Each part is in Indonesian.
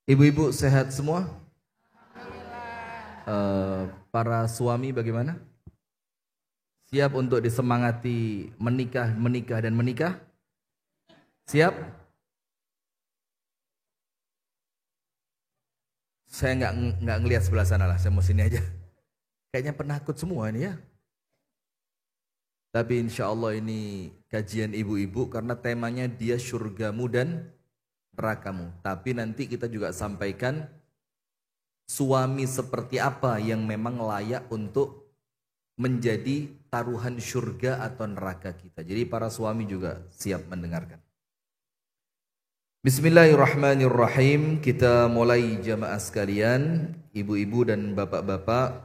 Ibu-ibu sehat semua? Para suami bagaimana? Siap untuk disemangati menikah dan menikah? Siap? Saya nggak ngelihat sebelah sana lah, saya mau sini aja. Kayaknya penakut semua ini ya. Tapi insya Allah ini kajian ibu-ibu karena temanya dia surgamu dan nerakamu. Tapi nanti kita juga sampaikan suami seperti apa yang memang layak untuk menjadi taruhan surga atau neraka kita. Jadi para suami juga siap mendengarkan. Bismillahirrahmanirrahim. Kita mulai jamaah sekalian, ibu-ibu dan bapak-bapak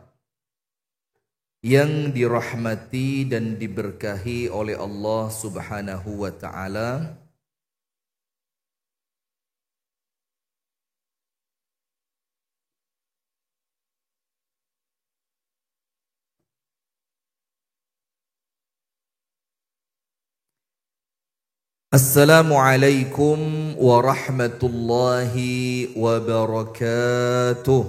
yang dirahmati dan diberkahi oleh Allah Subhanahu wa taala. Assalamualaikum warahmatullahi wabarakatuh.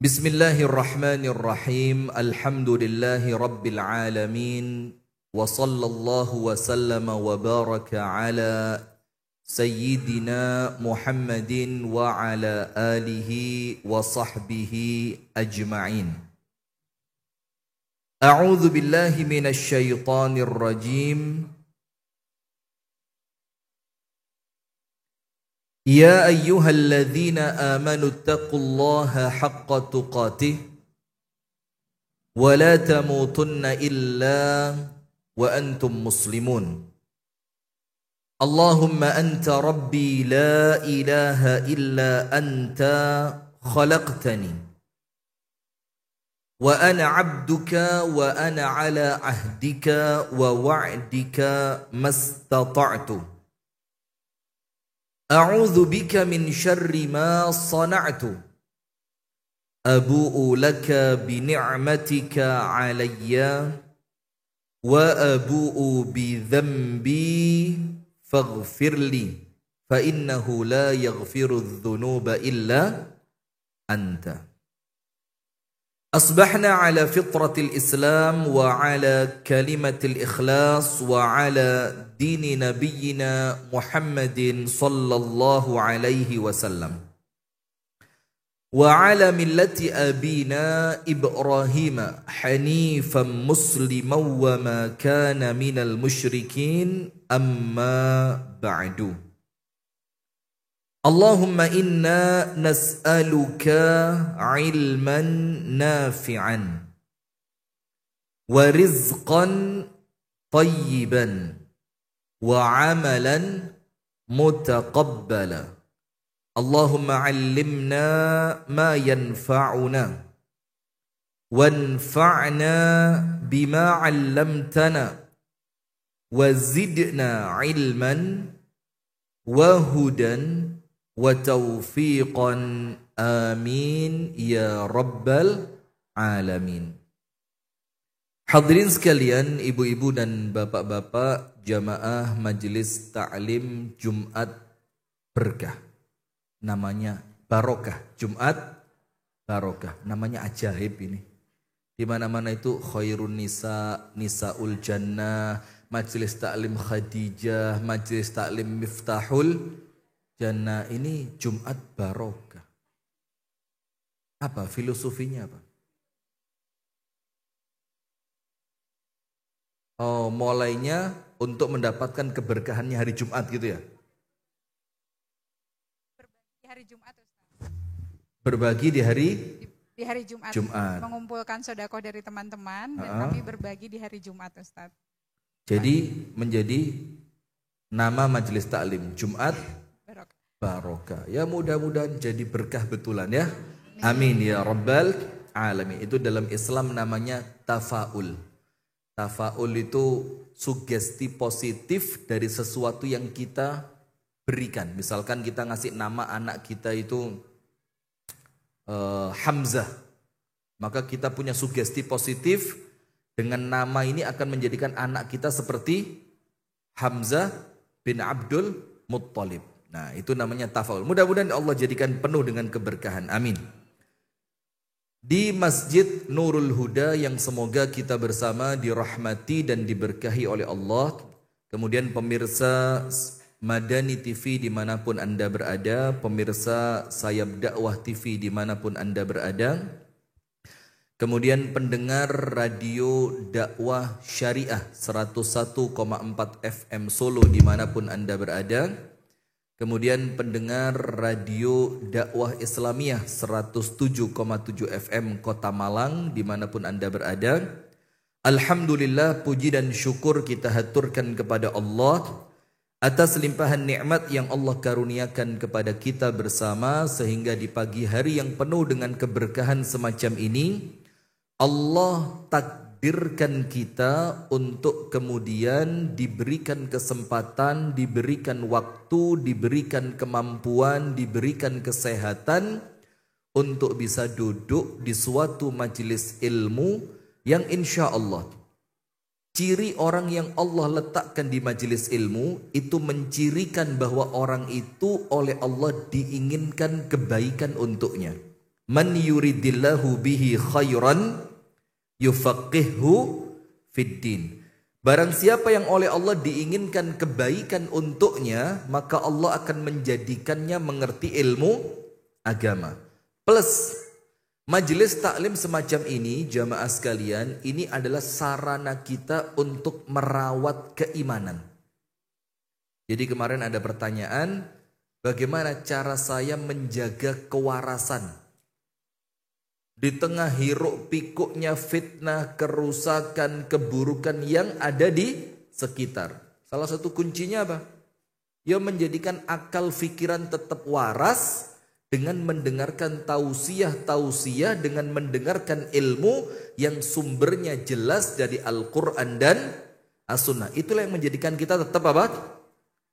Bismillahirrahmanirrahim. Alhamdulillahi rabbil alamin. Wa sallallahu wa sallama wa baraka ala Sayyidina Muhammadin wa ala alihi wa sahbihi ajma'in. A'udzu billahi minasy syaithanir rajim. Ya ayyuhalladzina amanu taqullaha haqqa tuqatih wa la tamutunna illa wa antum muslimun. Allahumma anta rabbi la ilaha illa anta khalaqtani wa ana 'abduka wa ana 'ala 'ahdika wa wa'dika mastata'tu. A'udzu bika min syarri ma sana'tu. Abu'u laka bi ni'matika 'alayya wa abu'u bi dhanbi faghfirli fa innahu la yaghfiru adh-dhunuba illa anta. أصبحنا على فطرة الإسلام وعلى كلمة الإخلاص وعلى دين نبينا محمد صلى الله عليه وسلم وعلى ملة أبينا إبراهيم حنيفا مسلما وما كان من المشركين أما بعد. Allahumma inna nas'aluka ilman nafi'an wa rizqan tayyiban wa amalan mutaqabbala. Allahumma 'allimna ma yanfa'una wanfa'na bima 'allamtana wa zidna ilman wa hudan wa taufiqan, amin ya rabbal alamin. Hadirin sekalian, ibu-ibu dan bapak-bapak jamaah majelis ta'lim Jumat berkah. Namanya barokah, Jumat barokah. Namanya ajaib ini. Di mana-mana itu khairun nisa, nisaul jannah, majelis ta'lim Khadijah, majelis ta'lim Miftahul Jannah. Ini Jumat barokah. Apa filosofinya apa? Oh, mulainya untuk mendapatkan keberkahannya hari Jumat gitu ya? Berbagi hari Jumat, Ustaz. Berbagi di hari Jumat. Mengumpulkan sedekah dari teman-teman dan kami berbagi di hari Jumat, Ustaz. Jadi menjadi nama majelis taklim Jumat barokah. Ya mudah-mudahan jadi berkah betulan ya. Amin ya rabbal alamin. Itu dalam Islam namanya tafaul. Tafaul itu sugesti positif dari sesuatu yang kita berikan. Misalkan kita ngasih nama anak kita itu Hamzah. Maka kita punya sugesti positif, dengan nama ini akan menjadikan anak kita seperti Hamzah bin Abdul Muttalib. Nah, itu namanya tafaul. Mudah-mudahan Allah jadikan penuh dengan keberkahan. Amin. Di Masjid Nurul Huda yang semoga kita bersama dirahmati dan diberkahi oleh Allah. Kemudian pemirsa Madani TV dimanapun Anda berada, pemirsa Sayap Dakwah TV dimanapun Anda berada, kemudian pendengar radio dakwah syariah 101,4 FM Solo dimanapun Anda berada, kemudian pendengar radio dakwah Islamiyah 107,7 FM Kota Malang dimanapun Anda berada. Alhamdulillah, puji dan syukur kita haturkan kepada Allah atas limpahan nikmat yang Allah karuniakan kepada kita bersama, sehingga di pagi hari yang penuh dengan keberkahan semacam ini Allah takdirkan kita untuk kemudian diberikan kesempatan, diberikan waktu, diberikan kemampuan, diberikan kesehatan untuk bisa duduk di suatu majelis ilmu yang insya Allah ciri orang yang Allah letakkan di majelis ilmu itu mencirikan bahwa orang itu oleh Allah diinginkan kebaikan untuknya. Man yuridillahu bihi khairan yufaqihu fiddin. Barang siapa yang oleh Allah diinginkan kebaikan untuknya, maka Allah akan menjadikannya mengerti ilmu agama. Plus majelis taklim semacam ini, jamaah sekalian, ini adalah sarana kita untuk merawat keimanan. Jadi kemarin ada pertanyaan, bagaimana cara saya menjaga kewarasan di tengah hiruk pikuknya fitnah, kerusakan, keburukan yang ada di sekitar. Salah satu kuncinya apa? Ya menjadikan akal pikiran tetap waras dengan mendengarkan tausiah-tausiah, dengan mendengarkan ilmu yang sumbernya jelas dari Al-Quran dan As-Sunnah. Itulah yang menjadikan kita tetap apa?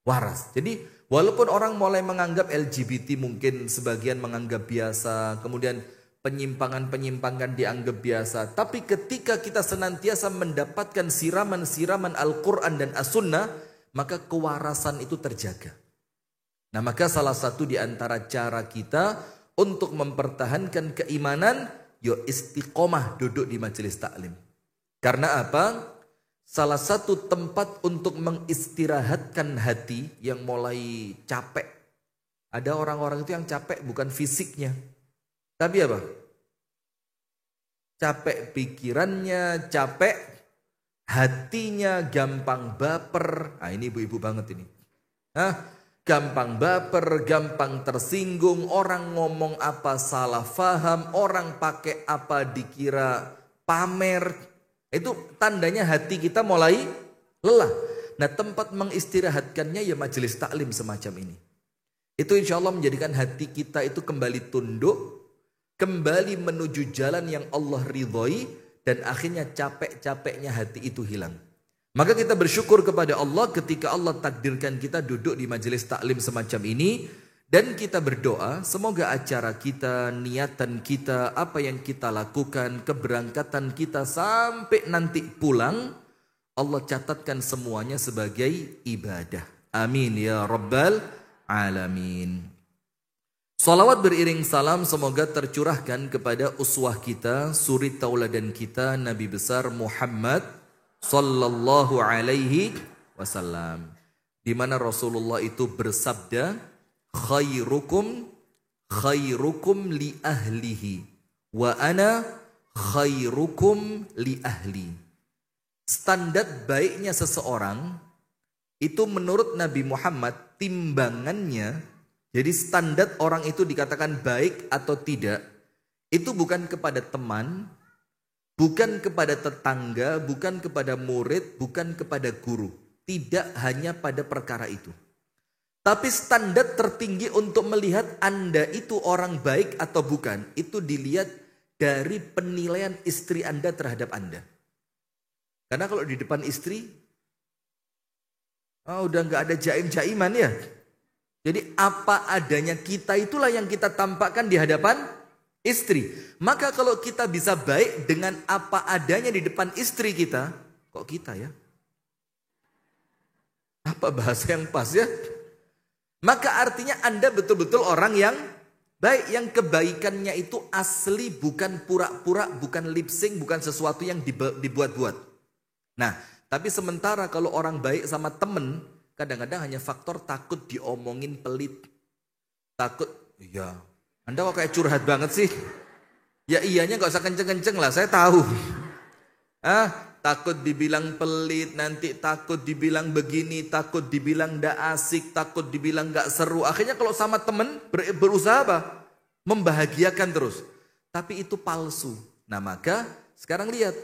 Waras. Jadi walaupun orang mulai menganggap LGBT mungkin sebagian menganggap biasa, kemudian penyimpangan-penyimpangan dianggap biasa, tapi ketika kita senantiasa mendapatkan siraman-siraman Al-Quran dan As-Sunnah, maka kewarasan itu terjaga. Nah, maka salah satu di antara cara kita untuk mempertahankan keimanan, yo istiqomah duduk di majelis taklim. Karena apa? Salah satu tempat untuk mengistirahatkan hati yang mulai capek. Ada orang-orang itu yang capek bukan fisiknya, tapi apa? Capek pikirannya, capek hatinya, gampang baper. Nah, ini ibu-ibu banget ini. Gampang baper, gampang tersinggung, orang ngomong apa salah faham, orang pakai apa dikira pamer. Itu tandanya hati kita mulai lelah. Nah, tempat mengistirahatkannya ya majelis taklim semacam ini. Itu insya Allah menjadikan hati kita itu kembali tunduk, kembali menuju jalan yang Allah ridhoi, dan akhirnya capek-capeknya hati itu hilang. Maka kita bersyukur kepada Allah ketika Allah takdirkan kita duduk di majelis taklim semacam ini, dan kita berdoa semoga acara kita, niatan kita, apa yang kita lakukan, keberangkatan kita sampai nanti pulang, Allah catatkan semuanya sebagai ibadah. Amin ya rabbal alamin. Salawat beriring salam semoga tercurahkan kepada uswah kita, suri tauladan kita, Nabi besar Muhammad sallallahu alaihi wasallam, di mana Rasulullah itu bersabda, khairukum li ahlihi wa ana khairukum li ahli. Standar baiknya seseorang itu menurut Nabi Muhammad timbangannya, jadi standar orang itu dikatakan baik atau tidak itu bukan kepada teman, bukan kepada tetangga, bukan kepada murid, bukan kepada guru. Tidak hanya pada perkara itu. Tapi standar tertinggi untuk melihat Anda itu orang baik atau bukan, itu dilihat dari penilaian istri Anda terhadap Anda. Karena kalau di depan istri, udah gak ada jaim-jaiman ya. Jadi apa adanya kita itulah yang kita tampakkan di hadapan istri. Maka kalau kita bisa baik dengan apa adanya di depan istri kita, kok kita ya? Apa bahasa yang pas ya? Maka artinya Anda betul-betul orang yang baik, yang kebaikannya itu asli, bukan pura-pura, bukan lip sync, bukan sesuatu yang dibuat-buat. Nah, tapi sementara kalau orang baik sama temen, kadang-kadang hanya faktor takut diomongin pelit. Takut, iya. Anda kok kayak curhat banget sih? Ya iyanya gak usah kenceng-kenceng lah, saya tahu. Takut dibilang pelit, nanti takut dibilang begini, takut dibilang gak asik, takut dibilang gak seru. Akhirnya kalau sama temen berusaha apa? Membahagiakan terus. Tapi itu palsu. Nah maka sekarang lihat,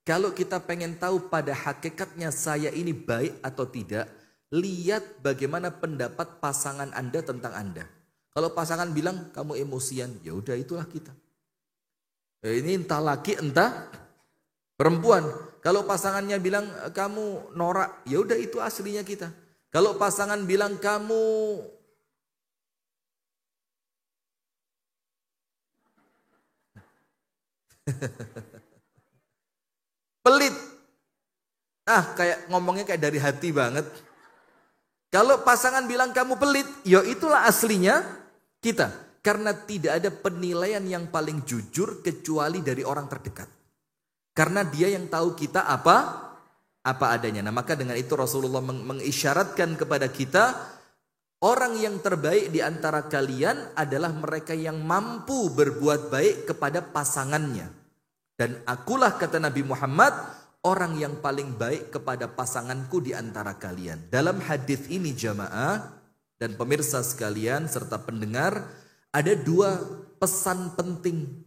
kalau kita pengen tahu pada hakikatnya saya ini baik atau tidak, lihat bagaimana pendapat pasangan Anda tentang Anda. Kalau pasangan bilang kamu emosian, ya udah itulah kita. Ini entah laki entah perempuan. Kalau pasangannya bilang kamu norak, ya udah itu aslinya kita. Kalau pasangan bilang kamu pelit, kayak ngomongnya kayak dari hati banget. Kalau pasangan bilang kamu pelit, ya itulah aslinya kita. Karena tidak ada penilaian yang paling jujur kecuali dari orang terdekat. Karena dia yang tahu kita apa adanya. Nah maka dengan itu Rasulullah mengisyaratkan kepada kita, orang yang terbaik di antara kalian adalah mereka yang mampu berbuat baik kepada pasangannya. Dan akulah, kata Nabi Muhammad, orang yang paling baik kepada pasanganku di antara kalian. Dalam hadis ini jamaah dan pemirsa sekalian serta pendengar, ada dua pesan penting.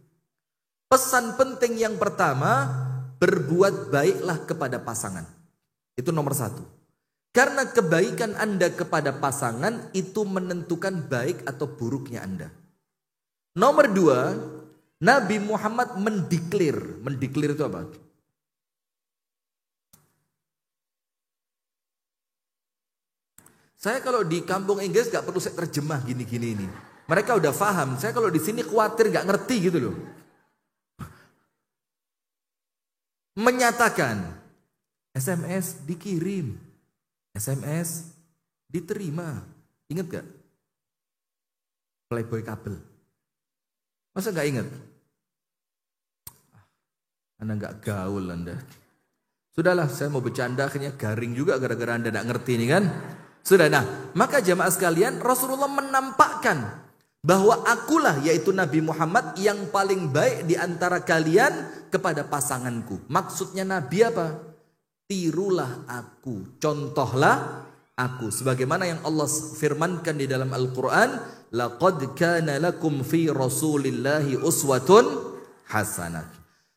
Pesan penting yang pertama, berbuat baiklah kepada pasangan. Itu nomor satu. Karena kebaikan Anda kepada pasangan itu menentukan baik atau buruknya Anda. Nomor dua, Nabi Muhammad mendeklir. Mendeklir itu apa? Saya kalau di kampung Inggris gak perlu saya terjemah gini-gini ini. Mereka udah paham. Saya kalau di sini khawatir gak ngerti gitu loh. Menyatakan SMS dikirim, SMS diterima. Ingat gak? Playboy kabel. Masa gak ingat? Anda gak gaul Anda. Sudahlah, saya mau bercanda akhirnya garing juga gara-gara Anda gak ngerti ini kan. Sudah, nah maka jamaah sekalian, Rasulullah menampakkan bahwa akulah, yaitu Nabi Muhammad, yang paling baik di antara kalian kepada pasanganku. Maksudnya Nabi apa? Tirulah aku, contohlah aku. Sebagaimana yang Allah firmankan di dalam Al-Quran, laqad kana lakum fi rasulillahi uswatun hasanah.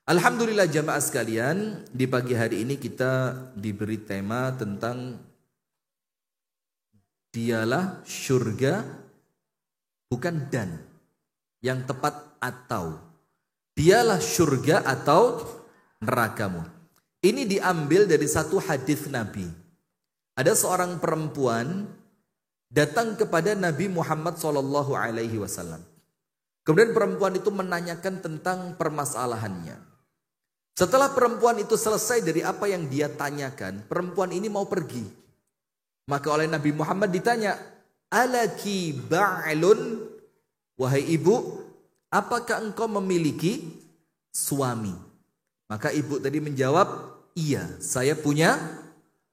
Alhamdulillah jamaah sekalian, di pagi hari ini kita diberi tema tentang dialah syurga, bukan dan, yang tepat atau. Dialah syurga atau nerakamu. Ini diambil dari satu hadis Nabi. Ada seorang perempuan datang kepada Nabi Muhammad SAW. Kemudian perempuan itu menanyakan tentang permasalahannya. Setelah perempuan itu selesai dari apa yang dia tanyakan, perempuan ini mau pergi. Maka oleh Nabi Muhammad ditanya, alaki ba'lun, wahai ibu, apakah engkau memiliki suami? Maka ibu tadi menjawab, iya, saya punya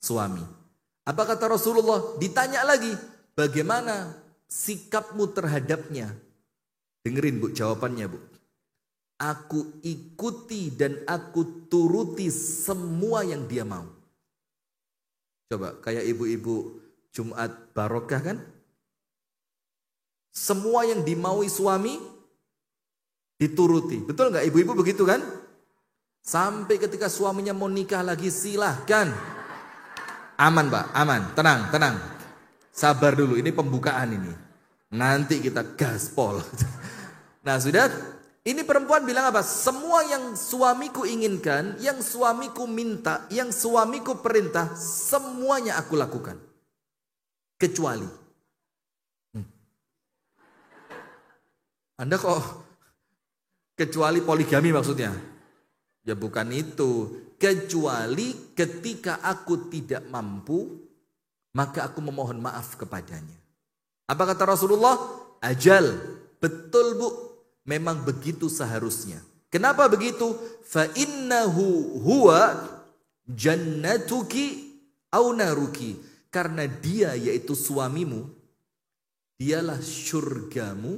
suami. Apa kata Rasulullah? Ditanya lagi, bagaimana sikapmu terhadapnya? Dengerin bu jawabannya bu. Aku ikuti dan aku turuti semua yang dia mau. Coba kayak ibu-ibu Jumat barokah kan? Semua yang dimaui suami dituruti. Betul nggak ibu-ibu begitu kan? Sampai ketika suaminya mau nikah lagi silahkan. Aman pak, aman, tenang, tenang. Sabar dulu, ini pembukaan ini. Nanti kita gaspol. Nah sudah, ini perempuan bilang apa? Semua yang suamiku inginkan, yang suamiku minta, yang suamiku perintah, semuanya aku lakukan. Kecuali. Anda kok kecuali poligami maksudnya? Ya bukan itu. Kecuali ketika aku tidak mampu, maka aku memohon maaf kepadanya. Apa kata Rasulullah? Ajal, betul bu, memang begitu seharusnya. Kenapa begitu? Fa innahu huwa jannatuki au naruki. Karena dia yaitu suamimu, dialah surgamu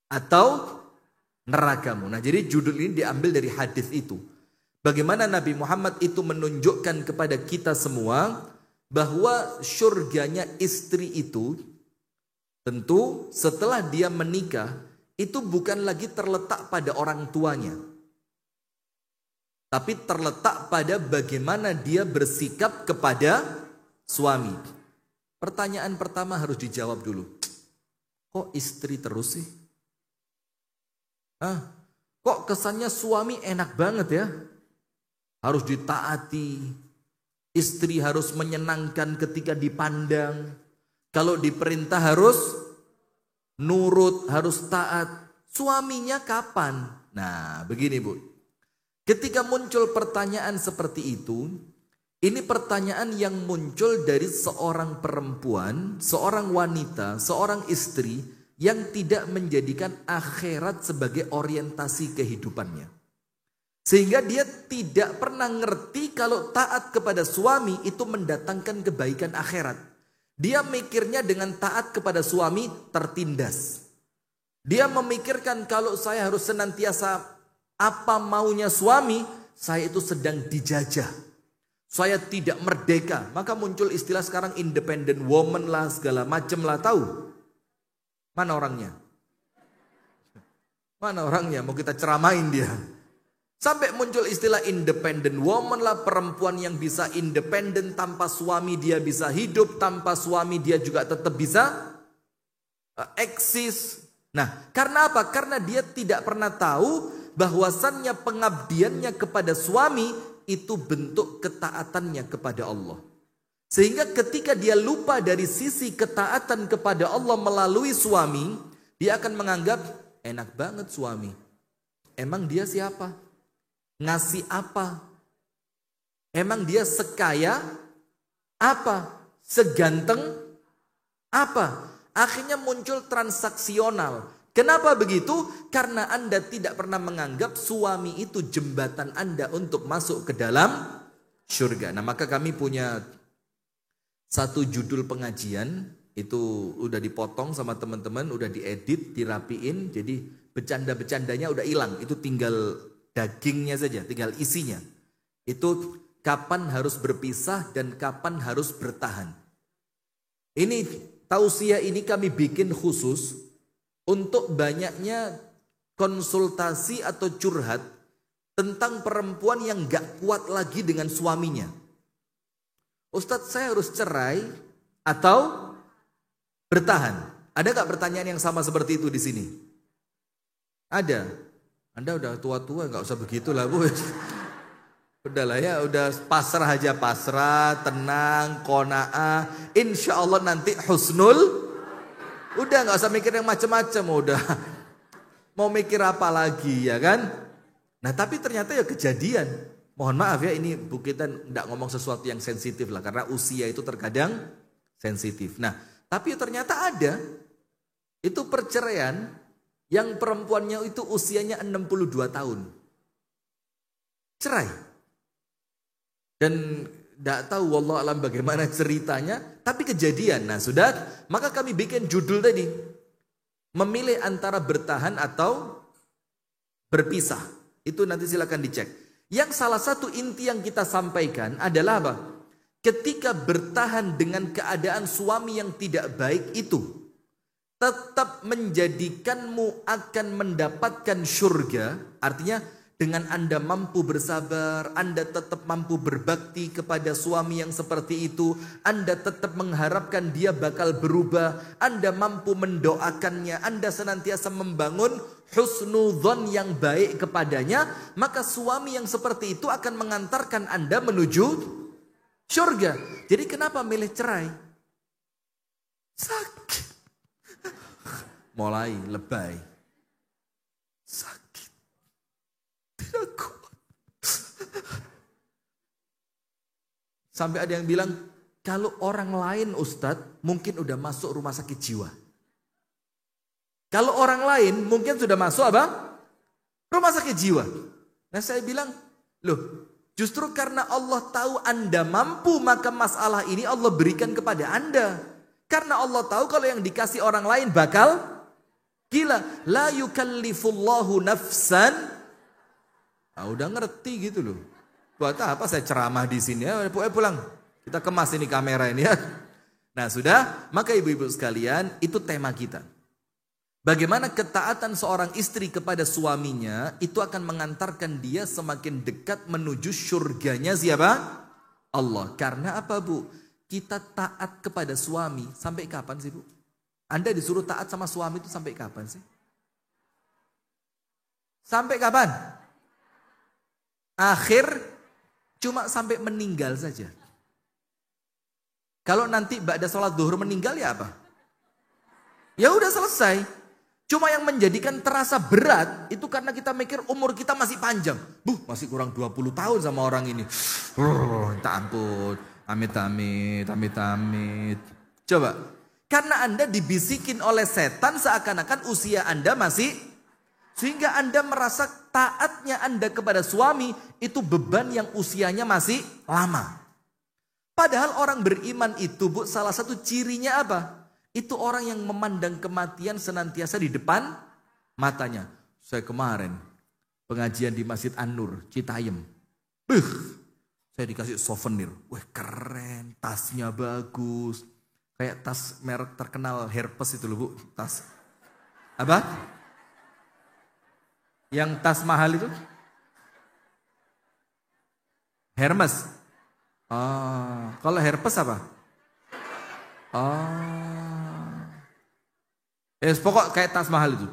atau nerakamu. Nah, jadi judul ini diambil dari hadis itu. Bagaimana Nabi Muhammad itu menunjukkan kepada kita semua bahwa surganya istri itu tentu setelah dia menikah itu bukan lagi terletak pada orang tuanya, tapi terletak pada bagaimana dia bersikap kepada suami. Pertanyaan pertama harus dijawab dulu. Kok istri terus sih? Kok kesannya suami enak banget ya? Harus ditaati. Istri harus menyenangkan ketika dipandang. Kalau diperintah harus nurut, harus taat. Suaminya kapan? Nah, begini Bu. Ketika muncul pertanyaan seperti itu, ini pertanyaan yang muncul dari seorang perempuan, seorang wanita, seorang istri yang tidak menjadikan akhirat sebagai orientasi kehidupannya. Sehingga dia tidak pernah ngerti kalau taat kepada suami itu mendatangkan kebaikan akhirat. Dia mikirnya dengan taat kepada suami tertindas. Dia memikirkan kalau saya harus senantiasa apa maunya suami, saya itu sedang dijajah. Saya tidak merdeka. Maka muncul istilah sekarang independent woman lah, segala macam lah. Tahu? Mana orangnya? Mana orangnya? Mau kita ceramain dia. Sampai muncul istilah independent woman lah. Perempuan yang bisa independen, tanpa suami dia bisa hidup. Tanpa suami dia juga tetap bisa eksis. Nah, karena apa? Karena dia tidak pernah tahu bahwasannya pengabdiannya kepada suami itu bentuk ketaatannya kepada Allah. Sehingga ketika dia lupa dari sisi ketaatan kepada Allah melalui suami, dia akan menganggap enak banget suami. Emang dia siapa? Ngasih apa? Emang dia sekaya apa? Seganteng apa? Akhirnya muncul transaksional. Kenapa begitu? Karena Anda tidak pernah menganggap suami itu jembatan Anda untuk masuk ke dalam surga. Nah, maka kami punya satu judul pengajian, itu udah dipotong sama teman-teman, udah diedit, dirapiin, jadi bercanda-bercandanya udah hilang. Itu tinggal dagingnya saja, tinggal isinya. Itu kapan harus berpisah dan kapan harus bertahan. Ini tausiah ini kami bikin khusus untuk banyaknya konsultasi atau curhat tentang perempuan yang gak kuat lagi dengan suaminya. Ustadz, saya harus cerai atau bertahan? Ada gak pertanyaan yang sama seperti itu di sini? Ada. Anda udah tua-tua, gak usah begitulah Bu. Udahlah ya, udah pasrah aja, pasrah, tenang, qanaah. Insya Allah nanti husnul. Udah gak usah mikir yang macam-macam, udah. Mau mikir apa lagi ya kan? Nah tapi ternyata ya kejadian. Mohon maaf ya, ini kita gak ngomong sesuatu yang sensitif lah. Karena usia itu terkadang sensitif. Nah tapi ternyata ada. Itu perceraian yang perempuannya itu usianya 62 tahun. Cerai. Dan tidak tahu wallah alam bagaimana ceritanya, tapi kejadian. Nah sudah, maka kami bikin judul tadi, memilih antara bertahan atau berpisah. Itu nanti silakan dicek. Yang salah satu inti yang kita sampaikan adalah apa? Ketika bertahan dengan keadaan suami yang tidak baik itu, tetap menjadikanmu akan mendapatkan surga. Artinya dengan Anda mampu bersabar, Anda tetap mampu berbakti kepada suami yang seperti itu, Anda tetap mengharapkan dia bakal berubah, Anda mampu mendoakannya, Anda senantiasa membangun husnudzon yang baik kepadanya, maka suami yang seperti itu akan mengantarkan Anda menuju surga. Jadi kenapa milih cerai? Sakit. Mulai lebay. Sakit. Sampai ada yang bilang, Kalau orang lain Ustadz mungkin udah masuk rumah sakit jiwa. Kalau orang lain mungkin sudah masuk apa? Rumah sakit jiwa. Nah saya bilang, loh justru karena Allah tahu Anda mampu maka masalah ini Allah berikan kepada Anda. Karena Allah tahu kalau yang dikasih orang lain bakal gila. La yukallifullahu nafsan. Nah, udah ngerti gitu loh. Buat apa saya ceramah di sini? Pulang. Kita kemas ini kamera ini ya. Nah sudah, maka ibu-ibu sekalian itu tema kita. Bagaimana ketaatan seorang istri kepada suaminya itu akan mengantarkan dia semakin dekat menuju surganya siapa? Allah. Karena apa Bu? Kita taat kepada suami sampai kapan sih Bu? Anda disuruh taat sama suami itu sampai kapan sih? Sampai kapan? Akhir cuma sampai meninggal saja. Kalau nanti ba'da sholat zuhur meninggal ya apa? Ya udah selesai. Cuma yang menjadikan terasa berat itu karena kita mikir umur kita masih panjang. Masih kurang 20 tahun sama orang ini. Tak ampun. Amit. Coba. Karena Anda dibisikin oleh setan seakan-akan usia Anda masih. Sehingga Anda merasa taatnya Anda kepada suami itu beban yang usianya masih lama. Padahal orang beriman itu Bu, salah satu cirinya apa? Itu orang yang memandang kematian senantiasa di depan matanya. Saya kemarin pengajian di Masjid An-Nur, Citayam. Saya dikasih souvenir. Wah keren, tasnya bagus. Kayak tas merek terkenal Herpes itu loh Bu. Tas. Apa? Yang tas mahal itu? Hermes. Kalau herpes apa? Pokok kayak tas mahal itu.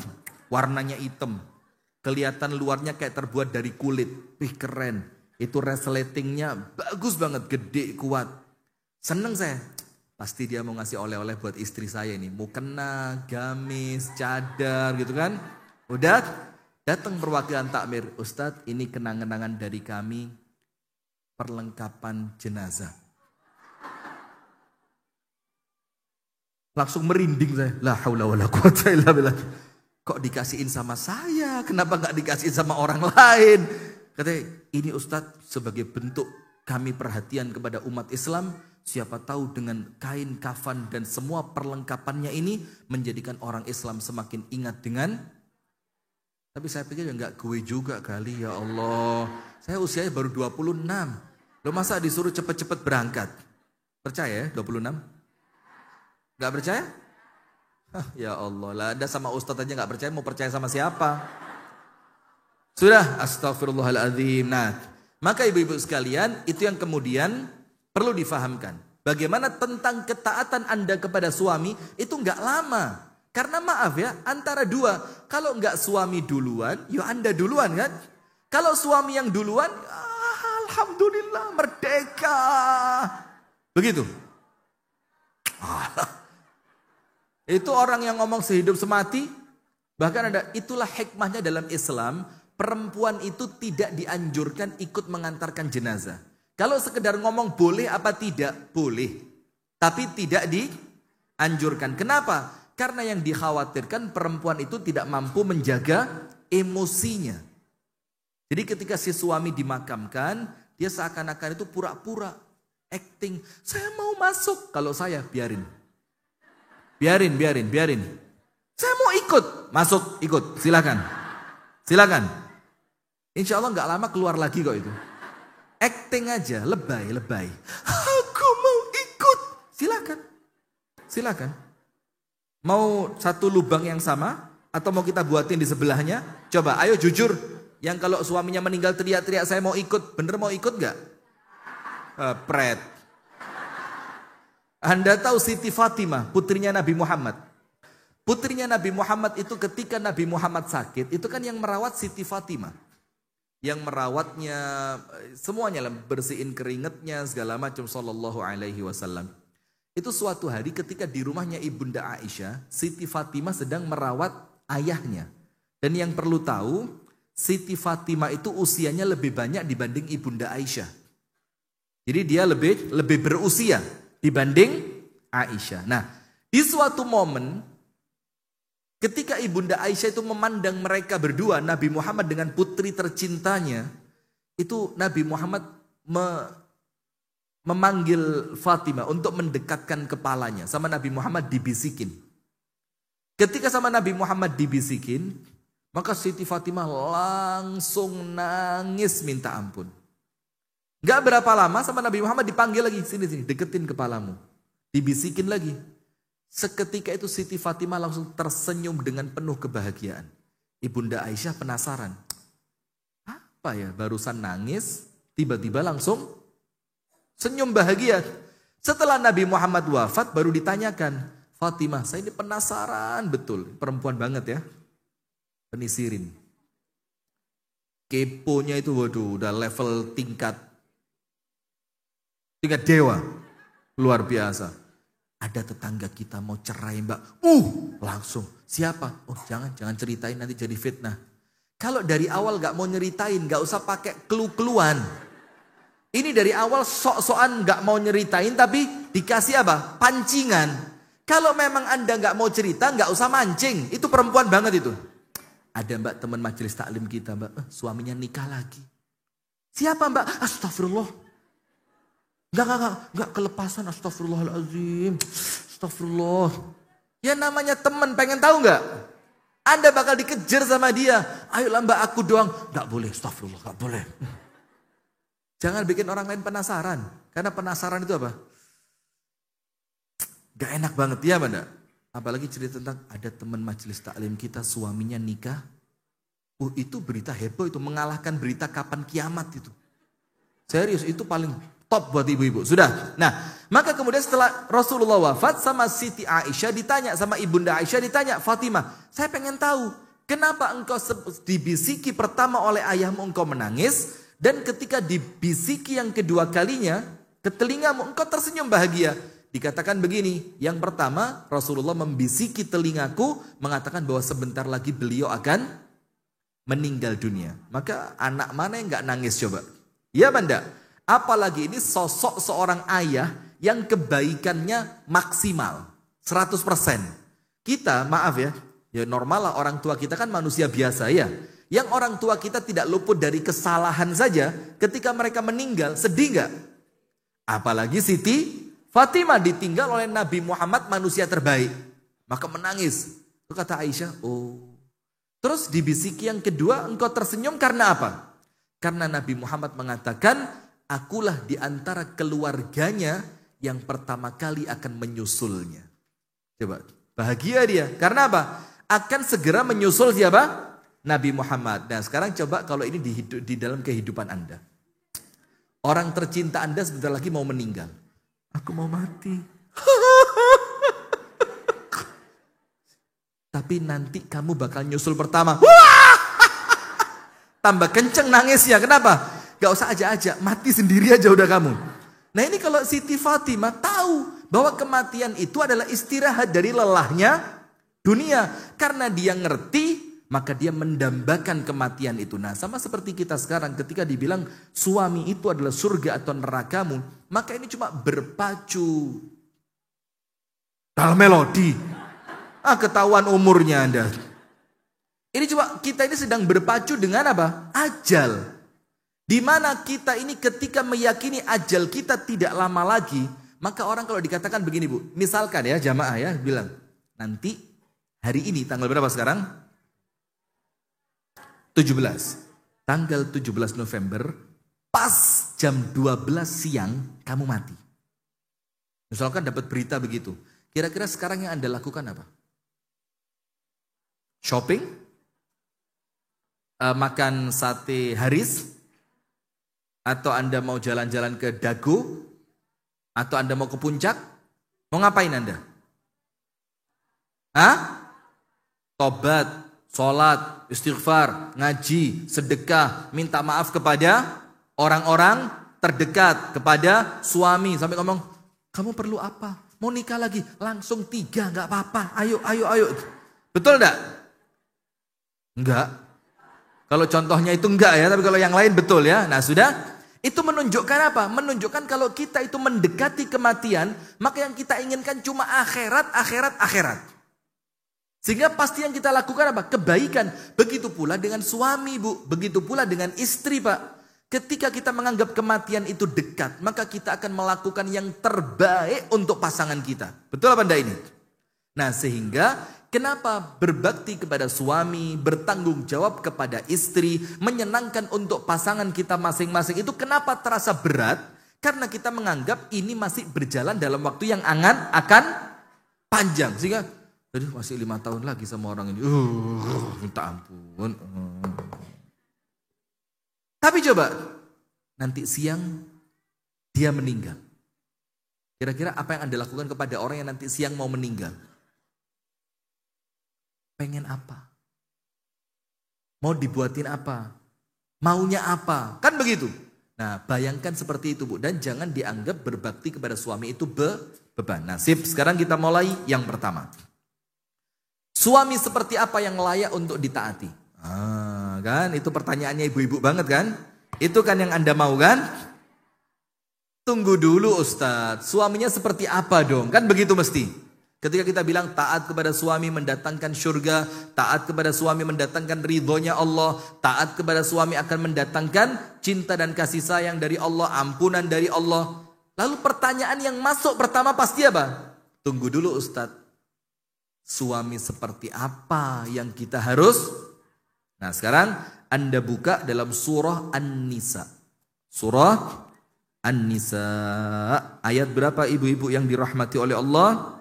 Warnanya hitam. Kelihatan luarnya kayak terbuat dari kulit. Keren. Itu resletingnya bagus banget. Gede, kuat. Seneng saya. Pasti dia mau ngasih oleh-oleh buat istri saya ini. Mukena, gamis, cadar gitu kan. Udah datang perwakilan takmir. Ustadz ini kenang-kenangan dari kami. Perlengkapan jenazah. Langsung merinding saya. La haula wala quwata illa billah. Kok dikasihin sama saya? Kenapa gak dikasihin sama orang lain? Katanya, ini Ustadz sebagai bentuk kami perhatian kepada umat Islam. Siapa tahu dengan kain kafan dan semua perlengkapannya ini menjadikan orang Islam semakin ingat dengan. Tapi saya pikir ya gak gue juga kali ya Allah. Saya usianya baru 26. Lo masa disuruh cepet-cepet berangkat? Percaya ya 26? Gak percaya? Ya Allah lah, Anda sama Ustadz aja gak percaya, mau percaya sama siapa? Sudah, astagfirullahaladzim. Nah, maka ibu-ibu sekalian, itu yang kemudian perlu difahamkan. Bagaimana tentang ketaatan Anda kepada suami, itu gak lama. Karena maaf ya, antara dua. Kalau gak suami duluan, ya Anda duluan kan? Kalau suami yang duluan, alhamdulillah merdeka. Begitu. Itu orang yang ngomong sehidup semati. Bahkan ada itulah hikmahnya dalam Islam. Perempuan itu tidak dianjurkan ikut mengantarkan jenazah. Kalau sekedar ngomong boleh apa tidak? Boleh. Tapi tidak dianjurkan. Kenapa? Karena yang dikhawatirkan perempuan itu tidak mampu menjaga emosinya. Jadi ketika si suami dimakamkan, dia seakan-akan itu pura-pura, acting. Saya mau masuk. Kalau saya, biarin. Biarin. Saya mau ikut. Masuk, ikut. Silakan. Insya Allah gak lama keluar lagi kok itu. Acting aja, lebay. Aku mau ikut. Silakan. Mau satu lubang yang sama? Atau mau kita buatin di sebelahnya? Coba, ayo jujur. Yang kalau suaminya meninggal teriak-teriak saya mau ikut. Bener mau ikut gak? Pret. Anda tahu Siti Fatimah, putrinya Nabi Muhammad. Putrinya Nabi Muhammad itu ketika Nabi Muhammad sakit, itu kan yang merawat Siti Fatimah. Yang merawatnya, semuanya lah, bersihin keringetnya, segala macam sallallahu alaihi wasallam. Itu suatu hari ketika di rumahnya Ibunda Aisyah, Siti Fatimah sedang merawat ayahnya. Dan yang perlu tahu, Siti Fatimah itu usianya lebih banyak dibanding Ibunda Aisyah. Jadi dia lebih berusia. dibanding Aisyah. Nah, di suatu momen ketika Ibunda Aisyah itu memandang mereka berdua, Nabi Muhammad dengan putri tercintanya, itu Nabi Muhammad memanggil Fatimah untuk mendekatkan kepalanya. Sama Nabi Muhammad dibisikin. Ketika sama Nabi Muhammad dibisikin, maka Siti Fatimah langsung nangis minta ampun. Gak berapa lama sama Nabi Muhammad dipanggil lagi, sini deketin kepalamu. Dibisikin lagi. Seketika itu Siti Fatimah langsung tersenyum dengan penuh kebahagiaan. Ibunda Aisyah penasaran. Apa ya, barusan nangis, tiba-tiba langsung senyum bahagia. Setelah Nabi Muhammad wafat baru ditanyakan, Fatimah, saya ini penasaran betul. Perempuan banget ya. Penisirin. Keponya itu waduh udah level tingkat dewa. Luar biasa. Ada tetangga kita mau cerai mbak. Langsung. Siapa? Oh jangan ceritain nanti jadi fitnah. Kalau dari awal gak mau nyeritain, gak usah pakai clue-cluan. Ini dari awal sok-sokan gak mau nyeritain tapi dikasih apa? Pancingan. Kalau memang Anda gak mau cerita, gak usah mancing. Itu perempuan banget itu. Ada mbak teman majelis taklim kita mbak, suaminya nikah lagi. Siapa mbak? Astagfirullah. Enggak kelepasan, astagfirullahaladzim. Astagfirullah. Ya namanya teman, pengen tahu enggak? Anda bakal dikejar sama dia. Ayolah mbak aku doang. Enggak boleh, astagfirullah, enggak boleh. Jangan bikin orang lain penasaran. Karena penasaran itu apa? Gak enak banget ya mbak. Apalagi cerita tentang ada teman majelis taklim kita suaminya nikah. Itu berita heboh, itu mengalahkan berita kapan kiamat itu. Serius, itu paling top buat ibu-ibu. Sudah. Nah, maka kemudian setelah Rasulullah wafat sama Siti Aisyah ditanya, sama Ibunda Aisyah ditanya, Fatimah, saya pengen tahu, kenapa engkau dibisiki pertama oleh ayahmu engkau menangis, dan ketika dibisiki yang kedua kalinya, ke telingamu engkau tersenyum bahagia. Dikatakan begini, yang pertama Rasulullah membisiki telingaku, mengatakan bahwa sebentar lagi beliau akan meninggal dunia. Maka anak mana yang gak nangis coba? Ya banda? Apalagi ini sosok seorang ayah yang kebaikannya maksimal, 100%. Kita, maaf ya normal lah orang tua kita kan manusia biasa ya. Yang orang tua kita tidak luput dari kesalahan saja, ketika mereka meninggal, sedih gak? Apalagi Siti Fatimah ditinggal oleh Nabi Muhammad manusia terbaik. Maka menangis. Itu kata Aisyah, Terus dibisiki yang kedua, engkau tersenyum karena apa? Karena Nabi Muhammad mengatakan, akulah di antara keluarganya yang pertama kali akan menyusulnya. Coba, bahagia dia. Karena apa? Akan segera menyusul siapa? Nabi Muhammad. Nah sekarang coba kalau ini di dalam kehidupan Anda. Orang tercinta Anda sebentar lagi mau meninggal. Aku mau mati. Tapi nanti kamu bakal nyusul pertama. Tambah kenceng nangisnya. Kenapa? Gak usah aja-aja. Mati sendiri aja udah kamu. Nah ini kalau Siti Fatimah tahu bahwa kematian itu adalah istirahat dari lelahnya dunia. Karena dia ngerti, maka dia mendambakan kematian itu. Nah sama seperti kita sekarang ketika dibilang suami itu adalah surga atau nerakamu. Maka ini cuma berpacu dalam melodi. Ketahuan umurnya Anda. Ini cuma kita ini sedang berpacu dengan apa? Ajal. Di mana kita ini ketika meyakini ajal kita tidak lama lagi. Maka orang kalau dikatakan begini bu. Misalkan ya jamaah ya bilang. Nanti hari ini tanggal berapa sekarang? 17. Tanggal 17 November, pas jam 12 siang kamu mati. Misalkan dapat berita begitu. Kira-kira sekarang yang Anda lakukan apa? Shopping? Makan sate Haris? Atau Anda mau jalan-jalan ke Dago? Atau Anda mau ke puncak? Mau ngapain Anda? Tobat, sholat, istighfar, ngaji, sedekah, minta maaf kepada orang-orang terdekat, kepada suami. Sampai ngomong, kamu perlu apa? Mau nikah lagi? Langsung 3, gak apa-apa. Ayo. Betul gak? Enggak. Kalau contohnya itu enggak ya, tapi kalau yang lain betul ya. Nah sudah, Itu menunjukkan apa? Menunjukkan kalau kita itu mendekati kematian, maka yang kita inginkan cuma akhirat, akhirat, akhirat. Sehingga pasti yang kita lakukan apa? Kebaikan. Begitu pula dengan suami, Bu. Begitu pula dengan istri, Pak. Ketika kita menganggap kematian itu dekat, maka kita akan melakukan yang terbaik untuk pasangan kita. Betul apa enggak ini? Nah, sehingga kenapa berbakti kepada suami, bertanggung jawab kepada istri, menyenangkan untuk pasangan kita masing-masing itu kenapa terasa berat? Karena kita menganggap ini masih berjalan dalam waktu yang akan panjang. Sehingga, jadi masih 5 tahun lagi sama orang ini. Minta ampun. Tapi coba, nanti siang dia meninggal. Kira-kira apa yang Anda lakukan kepada orang yang nanti siang mau meninggal? Pengen apa? Mau dibuatin apa? Maunya apa? Kan begitu. Nah, bayangkan seperti itu, Bu. Dan jangan dianggap berbakti kepada suami itu beban. Nah, sip. Sekarang kita mulai yang pertama. Suami seperti apa yang layak untuk ditaati? Kan? Itu pertanyaannya ibu-ibu banget kan? Itu kan yang Anda mau kan? Tunggu dulu Ustadz. Suaminya seperti apa dong? Kan begitu mesti. Ketika kita bilang taat kepada suami mendatangkan surga, taat kepada suami mendatangkan ridhonya Allah, taat kepada suami akan mendatangkan cinta dan kasih sayang dari Allah, ampunan dari Allah. Lalu pertanyaan yang masuk pertama pasti apa? Tunggu dulu Ustadz. Suami seperti apa yang kita harus? Nah sekarang Anda buka dalam surah An-Nisa. Surah An-Nisa. Ayat berapa ibu-ibu yang dirahmati oleh Allah?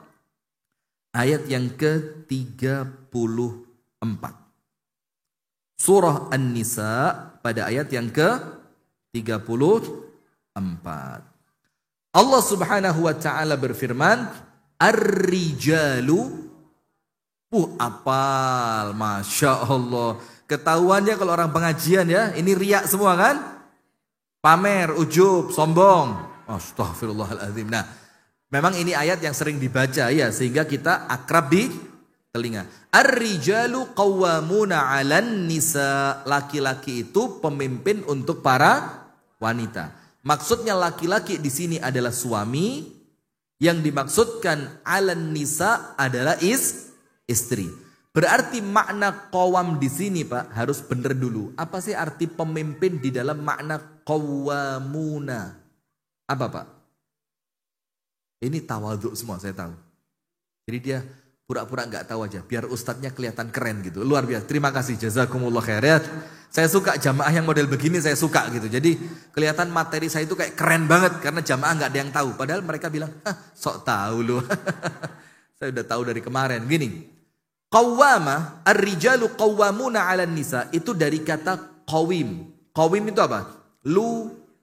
Ayat yang ke-34. Surah An-Nisa pada ayat yang ke-34. Allah Subhanahu wa taala berfirman, Ar-rijalu. Apal, Masya Allah. Ketahuannya kalau orang pengajian ya, ini riak semua kan? Pamer, ujub, sombong. Astaghfirullahaladzim. Nah, memang ini ayat yang sering dibaca ya, sehingga kita akrab di telinga. Ar-rijalu qawwamuna 'alan nisa. Laki-laki itu pemimpin untuk para wanita. Maksudnya laki-laki di sini adalah suami, yang dimaksudkan 'alan nisa adalah istri. Berarti makna qawam di sini Pak harus benar dulu. Apa sih arti pemimpin di dalam makna qawwamuna? Apa Pak? Ini tawadhu semua saya tahu. Jadi dia pura-pura nggak tahu aja biar ustadznya kelihatan keren gitu. Luar biasa. Terima kasih jazakumullah khairat. Saya suka jamaah yang model begini, saya suka gitu. Jadi kelihatan materi saya itu kayak keren banget karena jamaah nggak ada yang tahu. Padahal mereka bilang, sok tahu loh. Saya udah tahu dari kemarin. Gini. Qawwama, ar-rijalu qawwamuna 'alan nisa itu dari kata qawim. Qawim itu apa? Lurus.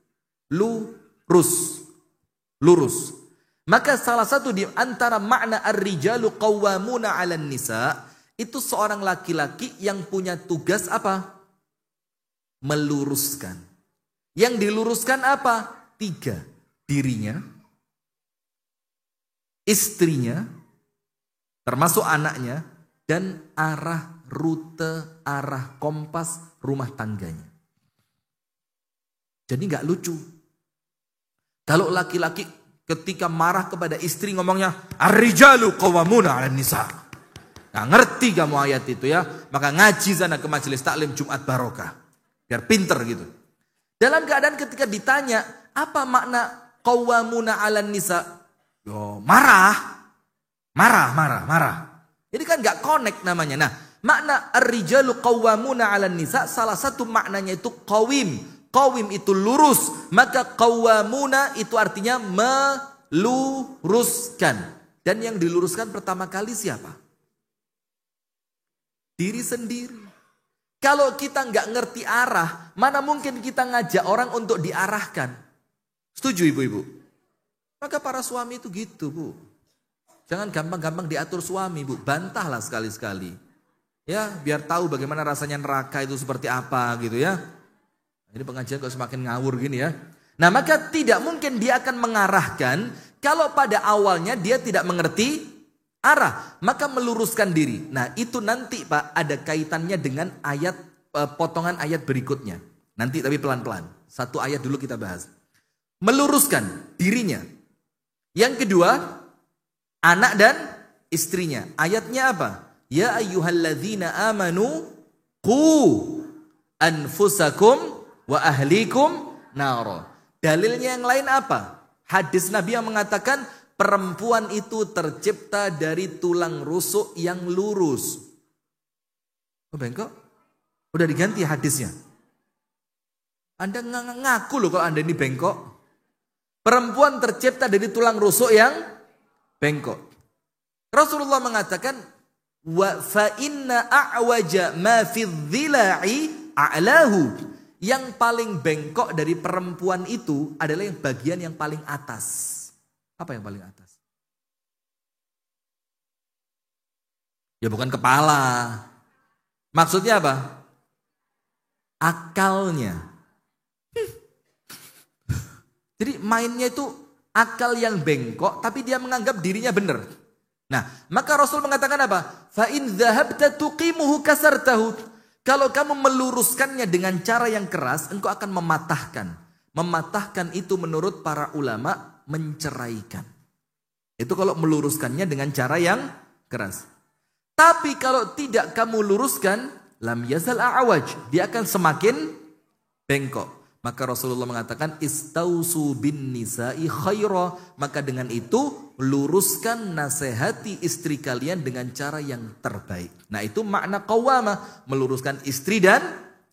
Maka salah satu di antara makna ar-rijalu qawwamuna 'alan nisa itu seorang laki-laki yang punya tugas apa? Meluruskan. Yang diluruskan apa? 3. Dirinya, istrinya, termasuk anaknya, dan rute arah kompas rumah tangganya. Jadi gak lucu. Kalau laki-laki ketika marah kepada istri ngomongnya, Ar-rijalu qawwamuna 'alan nisa. Gak ngerti kamu ayat itu ya. Maka ngaji sana ke majelis taklim Jumat Barokah. Biar pinter gitu. Dalam keadaan ketika ditanya, apa makna qawwamuna 'alan nisa? Yo, marah. Ini kan gak connect namanya. Nah, makna ar-rijalu qawwamuna 'alan nisa salah satu maknanya itu qawim. Qawim itu lurus, maka qawwamuna itu artinya meluruskan. Dan yang diluruskan pertama kali siapa? Diri sendiri. Kalau kita nggak ngerti arah, mana mungkin kita ngajak orang untuk diarahkan? Setuju ibu-ibu? Maka para suami itu gitu Bu. Jangan gampang-gampang diatur suami Bu. Bantahlah sekali-sekali. Ya biar tahu bagaimana rasanya neraka itu seperti apa gitu ya. Ini pengajian kok semakin ngawur gini ya. Nah maka tidak mungkin dia akan mengarahkan kalau pada awalnya dia tidak mengerti arah. Maka meluruskan diri. Nah itu nanti Pak ada kaitannya dengan ayat potongan ayat berikutnya. Nanti tapi pelan-pelan. Satu ayat dulu kita bahas. Meluruskan dirinya. Yang kedua, anak dan istrinya. Ayatnya apa? Ya ayyuhalladzina amanu qu anfusakum wa ahlikum naro. Dalilnya yang lain apa? Hadis Nabi yang mengatakan perempuan itu tercipta dari tulang rusuk yang lurus. Oh bengkok? Udah diganti hadisnya. Anda ngaku loh kalau Anda ini bengkok. Perempuan tercipta dari tulang rusuk yang bengkok. Rasulullah mengatakan wa fa inna a'waja ma fi dhila'i a'lahu. Yang paling bengkok dari perempuan itu adalah yang bagian yang paling atas. Apa yang paling atas? Ya bukan kepala. Maksudnya apa? Akalnya. Jadi mainnya itu akal yang bengkok tapi dia menganggap dirinya benar. Nah, maka Rasul mengatakan apa? Fa in dhahabta tuqimuhu kasartahu. Kalau kamu meluruskannya dengan cara yang keras, engkau akan mematahkan. Mematahkan itu menurut para ulama menceraikan. Itu kalau meluruskannya dengan cara yang keras. Tapi kalau tidak kamu luruskan, lam yazal a'waj, dia akan semakin bengkok. Maka Rasulullah mengatakan istausu bin nisa'i khaira. Maka dengan itu luruskan, nasihati istri kalian dengan cara yang terbaik. Nah itu makna qawwamah, meluruskan istri dan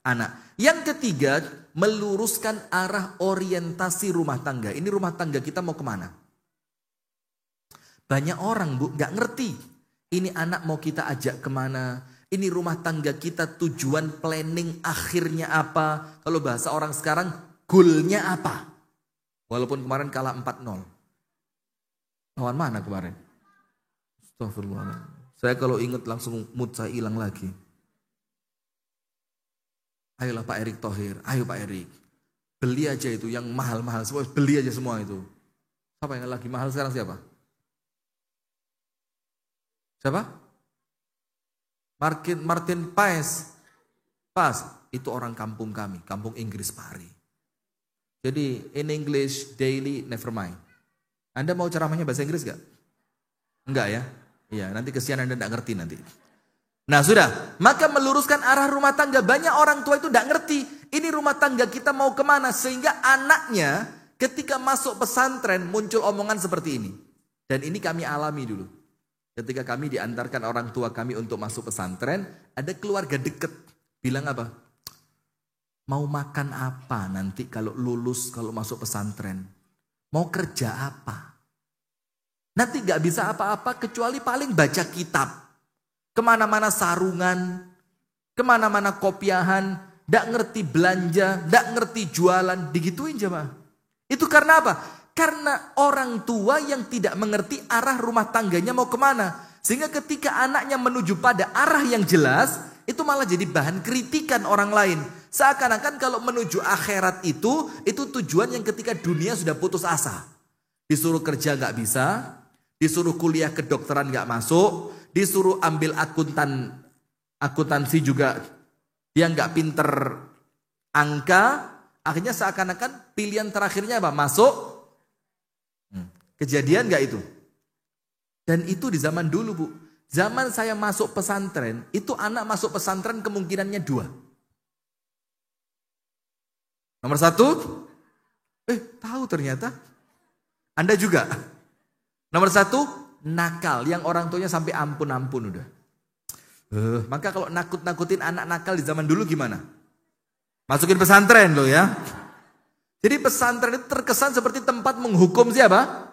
anak. Yang ketiga, meluruskan arah orientasi rumah tangga. Ini rumah tangga kita mau kemana? Banyak orang bu gak ngerti. Ini anak mau kita ajak kemana? Ini rumah tangga kita tujuan planning akhirnya apa? Kalau bahasa orang sekarang, goalnya apa? Walaupun kemarin kalah 4-0. Lawan mana kemarin? Astagfirullah. Saya kalau ingat langsung mood saya hilang lagi. Ayolah Pak Erick Thohir, ayo Pak Erick. Beli aja itu yang mahal-mahal, semua beli aja semua itu. Siapa yang lagi mahal sekarang siapa? Siapa? Martin Paes. Pas, itu orang kampung kami, kampung Inggris Pari. Jadi in English daily never mind. Anda mau ceramahnya bahasa Inggris gak? Enggak ya? Iya, nanti kesian Anda enggak ngerti nanti. Nah sudah, maka meluruskan arah rumah tangga. Banyak orang tua itu enggak ngerti. Ini rumah tangga kita mau kemana? Sehingga anaknya ketika masuk pesantren muncul omongan seperti ini. Dan ini kami alami dulu. Ketika kami diantarkan orang tua kami untuk masuk pesantren, ada keluarga deket bilang apa? Mau makan apa nanti kalau lulus, kalau masuk pesantren? Mau kerja apa? Nanti gak bisa apa-apa kecuali paling baca kitab. Kemana-mana sarungan, kemana-mana kopiahan, gak ngerti belanja, gak ngerti jualan, digituin jemaah. Itu karena apa? Karena orang tua yang tidak mengerti arah rumah tangganya mau kemana. Sehingga ketika anaknya menuju pada arah yang jelas, itu malah jadi bahan kritikan orang lain. Seakan-akan kalau menuju akhirat itu tujuan yang ketika dunia sudah putus asa. Disuruh kerja gak bisa, disuruh kuliah kedokteran gak masuk, disuruh ambil akuntansi juga dia gak pinter angka. Akhirnya seakan-akan pilihan terakhirnya apa? Masuk. Kejadian gak itu? Dan itu di zaman dulu bu. Zaman saya masuk pesantren, itu anak masuk pesantren kemungkinannya 2. Nomor 1, tahu ternyata. Anda juga. Nomor 1, nakal. Yang orang tuanya sampai ampun-ampun udah. Maka kalau nakut-nakutin anak nakal di zaman dulu gimana? Masukin pesantren loh ya. Jadi pesantren itu terkesan seperti tempat menghukum siapa?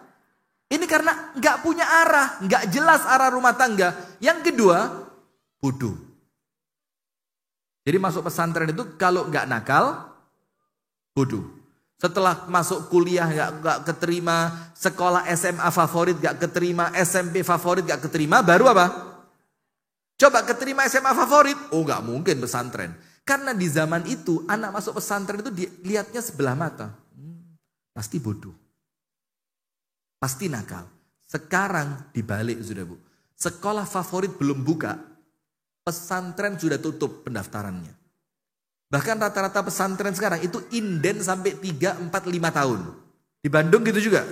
Ini karena gak punya arah, gak jelas arah rumah tangga. Yang kedua, bodoh. Jadi masuk pesantren itu kalau gak nakal, bodoh. Setelah masuk kuliah gak keterima, sekolah SMA favorit gak keterima, SMP favorit gak keterima, baru apa? Coba keterima SMA favorit, oh gak mungkin pesantren. Karena di zaman itu anak masuk pesantren itu dilihatnya sebelah mata. Pasti bodoh. Pasti nakal. Sekarang dibalik sudah bu. Sekolah favorit belum buka. Pesantren sudah tutup pendaftarannya. Bahkan rata-rata pesantren sekarang itu inden sampai 3, 4, 5 tahun. Di Bandung gitu juga.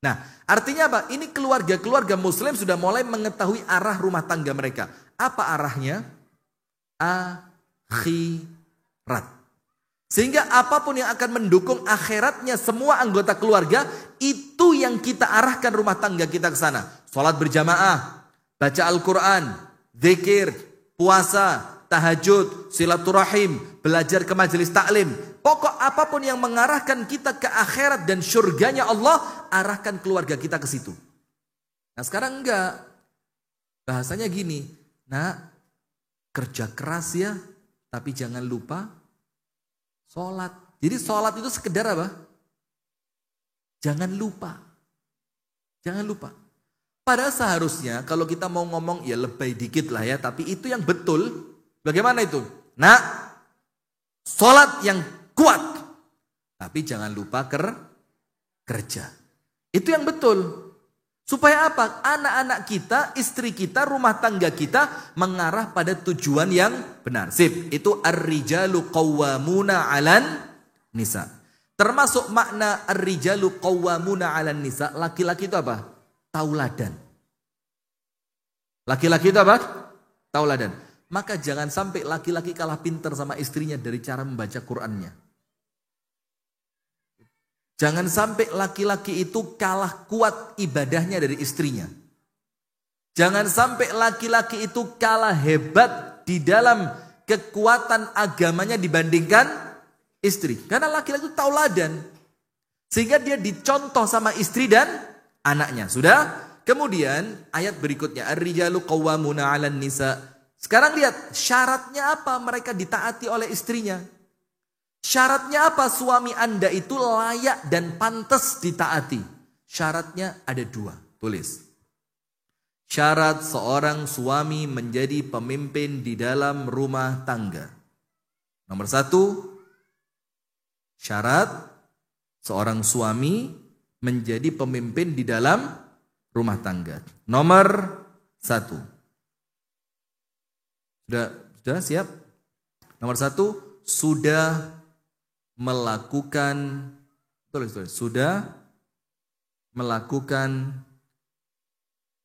Nah, artinya apa? Ini keluarga-keluarga muslim sudah mulai mengetahui arah rumah tangga mereka. Apa arahnya? Akhirat. Sehingga apapun yang akan mendukung akhiratnya semua anggota keluarga, itu yang kita arahkan rumah tangga kita ke sana. Salat berjamaah, baca Al-Quran, zikir, puasa, tahajud, silaturahim, belajar ke majelis taklim. Pokok apapun yang mengarahkan kita ke akhirat dan surganya Allah, arahkan keluarga kita ke situ. Nah sekarang enggak. Bahasanya gini, nak kerja keras ya, tapi jangan lupa sholat. Jadi sholat itu sekedar apa? Jangan lupa. Jangan lupa. Padahal seharusnya kalau kita mau ngomong ya lebay dikit lah ya, tapi itu yang betul. Bagaimana itu? Nah, sholat yang kuat, tapi jangan lupa kerja. Itu yang betul. Supaya apa? Anak-anak kita, istri kita, rumah tangga kita mengarah pada tujuan yang benar. Sip, itu ar-rijalu qawwamuna 'alan nisa. Termasuk makna ar-rijalu qawwamuna 'alan nisa, laki-laki itu apa? Tauladan. Laki-laki itu apa? Tauladan. Maka jangan sampai laki-laki kalah pintar sama istrinya dari cara membaca Qur'annya. Jangan sampai laki-laki itu kalah kuat ibadahnya dari istrinya. Jangan sampai laki-laki itu kalah hebat di dalam kekuatan agamanya dibandingkan istri. Karena laki-laki itu tauladan. Sehingga dia dicontoh sama istri dan anaknya. Sudah? Kemudian ayat berikutnya. Ar-rijalu qawwamuna 'alan nisa. Sekarang lihat syaratnya apa mereka ditaati oleh istrinya. Syaratnya apa suami Anda itu layak dan pantas ditaati? Syaratnya ada 2. Tulis. Syarat seorang suami menjadi pemimpin di dalam rumah tangga. Nomor 1. Syarat seorang suami menjadi pemimpin di dalam rumah tangga. Nomor 1. Sudah siap? Nomor 1. Sudah melakukan sudah melakukan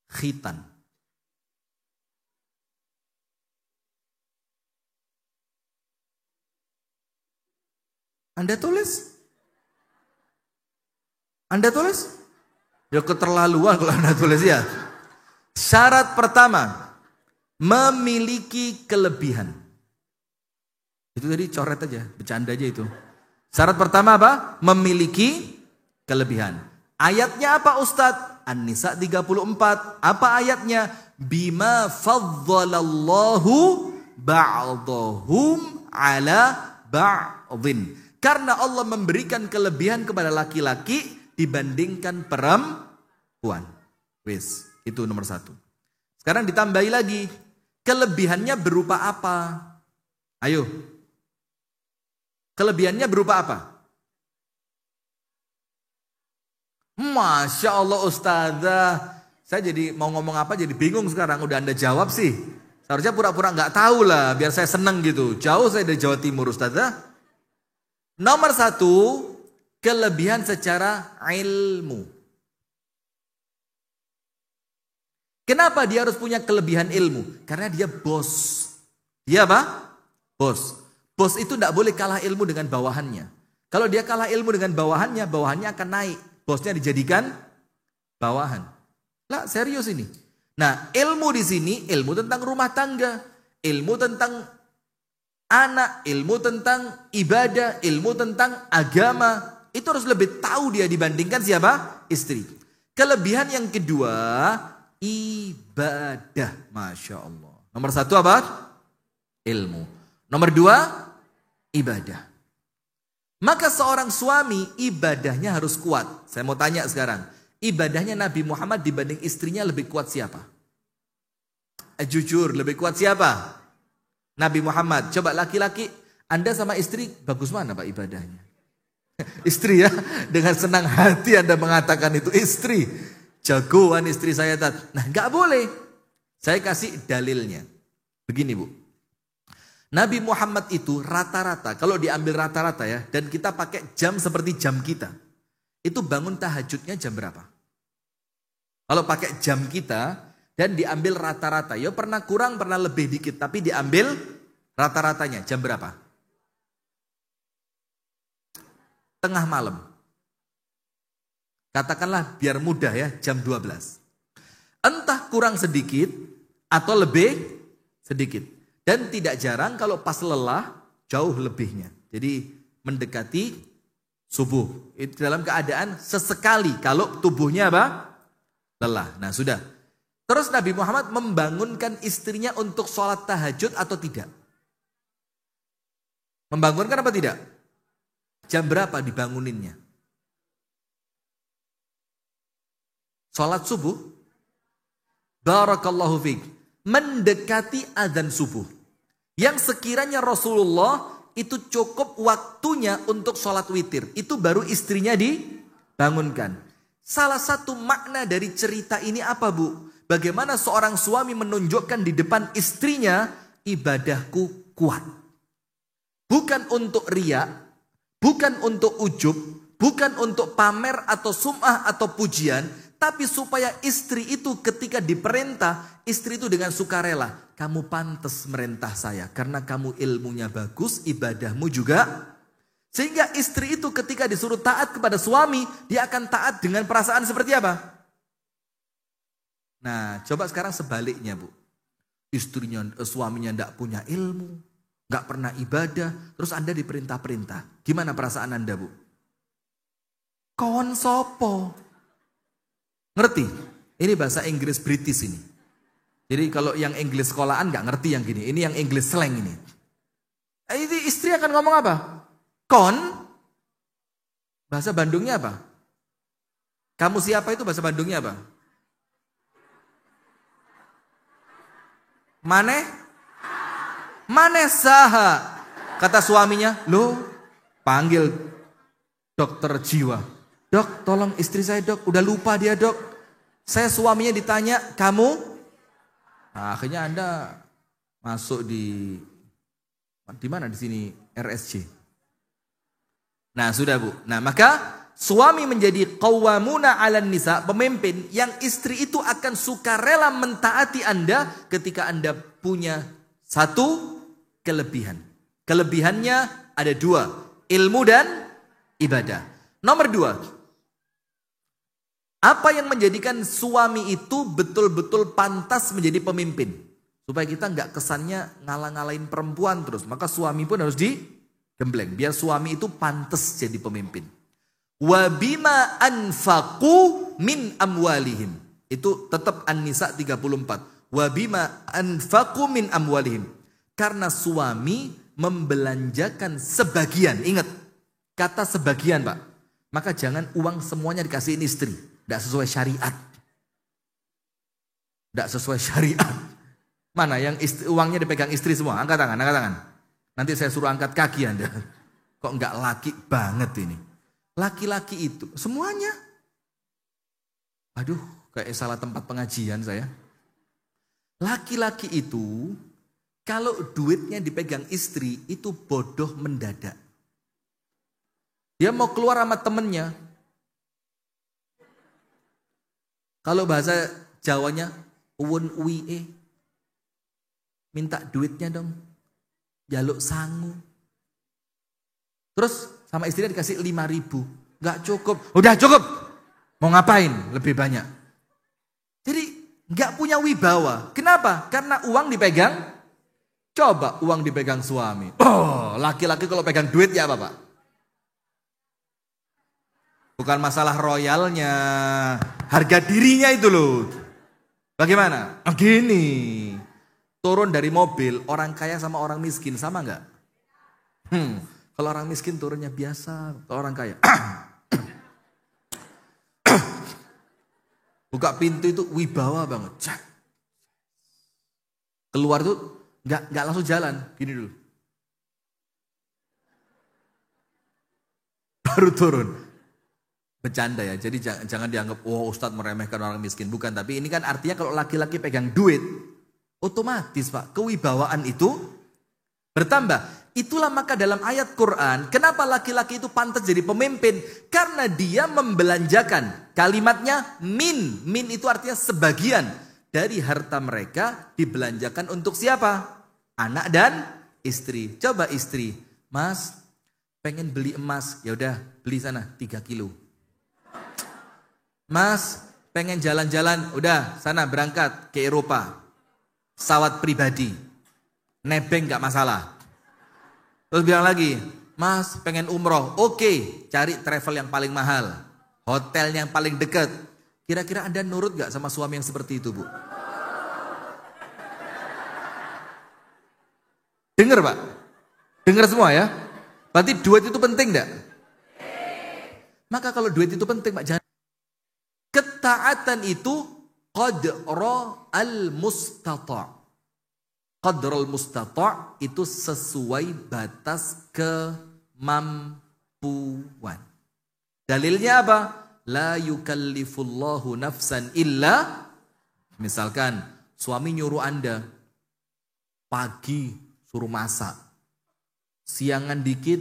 khitan. Anda tulis? Anda tulis? Ya keterlaluan kalau Anda tulis ya. Syarat pertama, memiliki kelebihan. Itu tadi coret aja, bercanda aja itu. Syarat pertama apa? Memiliki kelebihan. Ayatnya apa Ustadz? An-Nisa 34. Apa ayatnya? Bima faddalallahu ba'dahum ala ba'dhin. Karena Allah memberikan kelebihan kepada laki-laki dibandingkan perempuan. Wis, itu nomor 1. Sekarang ditambahi lagi. Kelebihannya berupa apa? Ayo. Kelebihannya berupa apa? Masya Allah Ustazah. Saya jadi mau ngomong apa jadi bingung sekarang. Udah Anda jawab sih. Seharusnya pura-pura gak tahu lah. Biar saya seneng gitu. Jauh saya dari Jawa Timur Ustazah. Nomor 1. Kelebihan secara ilmu. Kenapa dia harus punya kelebihan ilmu? Karena dia bos. Dia apa? Bos. Bos itu tidak boleh kalah ilmu dengan bawahannya. Kalau dia kalah ilmu dengan bawahannya, bawahannya akan naik. Bosnya dijadikan bawahan. Lah serius ini. Nah ilmu di sini, ilmu tentang rumah tangga. Ilmu tentang anak, ilmu tentang ibadah, ilmu tentang agama. Itu harus lebih tahu dia dibandingkan siapa? Istri. Kelebihan yang kedua, ibadah. Masya Allah. Nomor 1 apa? Ilmu. Nomor 2, ibadah. Maka seorang suami ibadahnya harus kuat. Saya mau tanya sekarang. Ibadahnya Nabi Muhammad dibanding istrinya lebih kuat siapa? Jujur, lebih kuat siapa? Nabi Muhammad. Coba laki-laki, Anda sama istri bagus mana Pak ibadahnya? Istri ya, dengan senang hati Anda mengatakan itu istri. Jagoan istri saya. Nah gak boleh. Saya kasih dalilnya. Begini Bu. Nabi Muhammad itu rata-rata, kalau diambil rata-rata ya, dan kita pakai jam seperti jam kita, itu bangun tahajudnya jam berapa? Kalau pakai jam kita dan diambil rata-rata, ya pernah kurang, pernah lebih dikit, tapi diambil rata-ratanya jam berapa? Tengah malam. Katakanlah biar mudah ya, jam 12. Entah kurang sedikit atau lebih sedikit. Dan tidak jarang kalau pas lelah jauh lebihnya. Jadi mendekati subuh. Itu dalam keadaan sesekali kalau tubuhnya apa? Lelah. Nah sudah. Terus Nabi Muhammad membangunkan istrinya untuk sholat tahajud atau tidak? Membangunkan apa tidak? Jam berapa dibanguninnya? Sholat subuh? Barakallahu fiik. Mendekati azan subuh. Yang sekiranya Rasulullah itu cukup waktunya untuk sholat witir. Itu baru istrinya dibangunkan. Salah satu makna dari cerita ini apa Bu? Bagaimana seorang suami menunjukkan di depan istrinya, ibadahku kuat. Bukan untuk riya, bukan untuk ujub, bukan untuk pamer atau sum'ah atau pujian, tapi supaya istri itu ketika diperintah, istri itu dengan sukarela. Kamu pantas merintah saya karena kamu ilmunya bagus, ibadahmu juga. Sehingga istri itu ketika disuruh taat kepada suami, dia akan taat dengan perasaan seperti apa? Nah, coba sekarang sebaliknya Bu. Istrinya, suaminya tidak punya ilmu, nggak pernah ibadah, terus Anda diperintah-perintah. Gimana perasaan Anda Bu? Kon sopo? Ngerti? Ini bahasa Inggris British ini. Jadi kalau yang Inggris sekolahan nggak ngerti yang gini. Ini yang Inggris slang ini. Ini istri akan ngomong apa? Kon? Bahasa Bandungnya apa? Kamu siapa itu bahasa Bandungnya apa? Mane? Mane saha? Kata suaminya, loh panggil dokter jiwa. Dok, tolong istri saya dok, udah lupa dia dok. Saya suaminya ditanya, kamu? Nah, akhirnya Anda masuk di mana di sini RSC. Nah sudah Bu. Nah maka suami menjadi qawwamuna 'alan nisa, pemimpin yang istri itu akan sukarela mentaati Anda ketika Anda punya satu kelebihan. Kelebihannya ada dua, ilmu dan ibadah. Nomor dua, apa yang menjadikan suami itu betul-betul pantas menjadi pemimpin? Supaya kita nggak kesannya ngalah-ngalahin perempuan terus. Maka suami pun harus digembleng. Biar suami itu pantas jadi pemimpin. Wabima anfaqu min amwalihim. Itu tetap An-Nisa 34. Wabima anfaqu min amwalihim. Karena suami membelanjakan sebagian. Ingat, kata sebagian Pak. Maka jangan uang semuanya dikasihin istri. Tidak sesuai syariat. Tidak sesuai syariat. Mana yang uangnya dipegang istri semua? Angkat tangan, angkat tangan. Nanti saya suruh angkat kaki Anda. Kok enggak laki banget ini? Laki-laki itu semuanya. Aduh, kayak salah tempat pengajian saya. Laki-laki itu kalau duitnya dipegang istri itu bodoh mendadak. Dia mau keluar sama temennya. Kalau bahasa Jawanya, uwun uwie, minta duitnya dong, jaluk sangu. Terus sama istrinya dikasih 5.000, nggak cukup, udah cukup, mau ngapain lebih banyak? Jadi nggak punya wibawa. Kenapa? Karena uang dipegang. Coba uang dipegang suami. Oh, laki-laki kalau pegang duit ya apa Pak? Bukan masalah royalnya, harga dirinya itu loh. Bagaimana? Gini, turun dari mobil, orang kaya sama orang miskin sama nggak? Kalau orang miskin turunnya biasa, kalau orang kaya. Buka pintu itu wibawa banget. Cek. Keluar tuh nggak langsung jalan, gini dulu. Baru turun. Bercanda ya, jadi jangan dianggap wah Ustadz meremehkan orang miskin. Bukan, tapi ini kan artinya kalau laki-laki pegang duit, otomatis Pak, kewibawaan itu bertambah. Itulah maka dalam ayat Quran, kenapa laki-laki itu pantas jadi pemimpin? Karena dia membelanjakan. Kalimatnya min. Min itu artinya sebagian dari harta mereka dibelanjakan untuk siapa? Anak dan istri. Coba istri, Mas, pengen beli emas, ya udah beli sana 3 kilo. Mas, pengen jalan-jalan, udah sana berangkat ke Eropa. Pesawat pribadi. Nebeng gak masalah. Terus bilang lagi, Mas pengen umroh, oke, cari travel yang paling mahal. Hotel yang paling dekat. Kira-kira Anda nurut gak sama suami yang seperti itu, Bu? Dengar Pak? Dengar semua ya? Berarti duit itu penting gak? Maka kalau duit itu penting Pak, jangan. Ketaatan itu qadra al-mustata'. Qadrul mustata' itu sesuai batas kemampuan. Dalilnya apa? La yukallifullahu nafsan illa. Misalkan suami nyuruh Anda pagi suruh masak, siangan dikit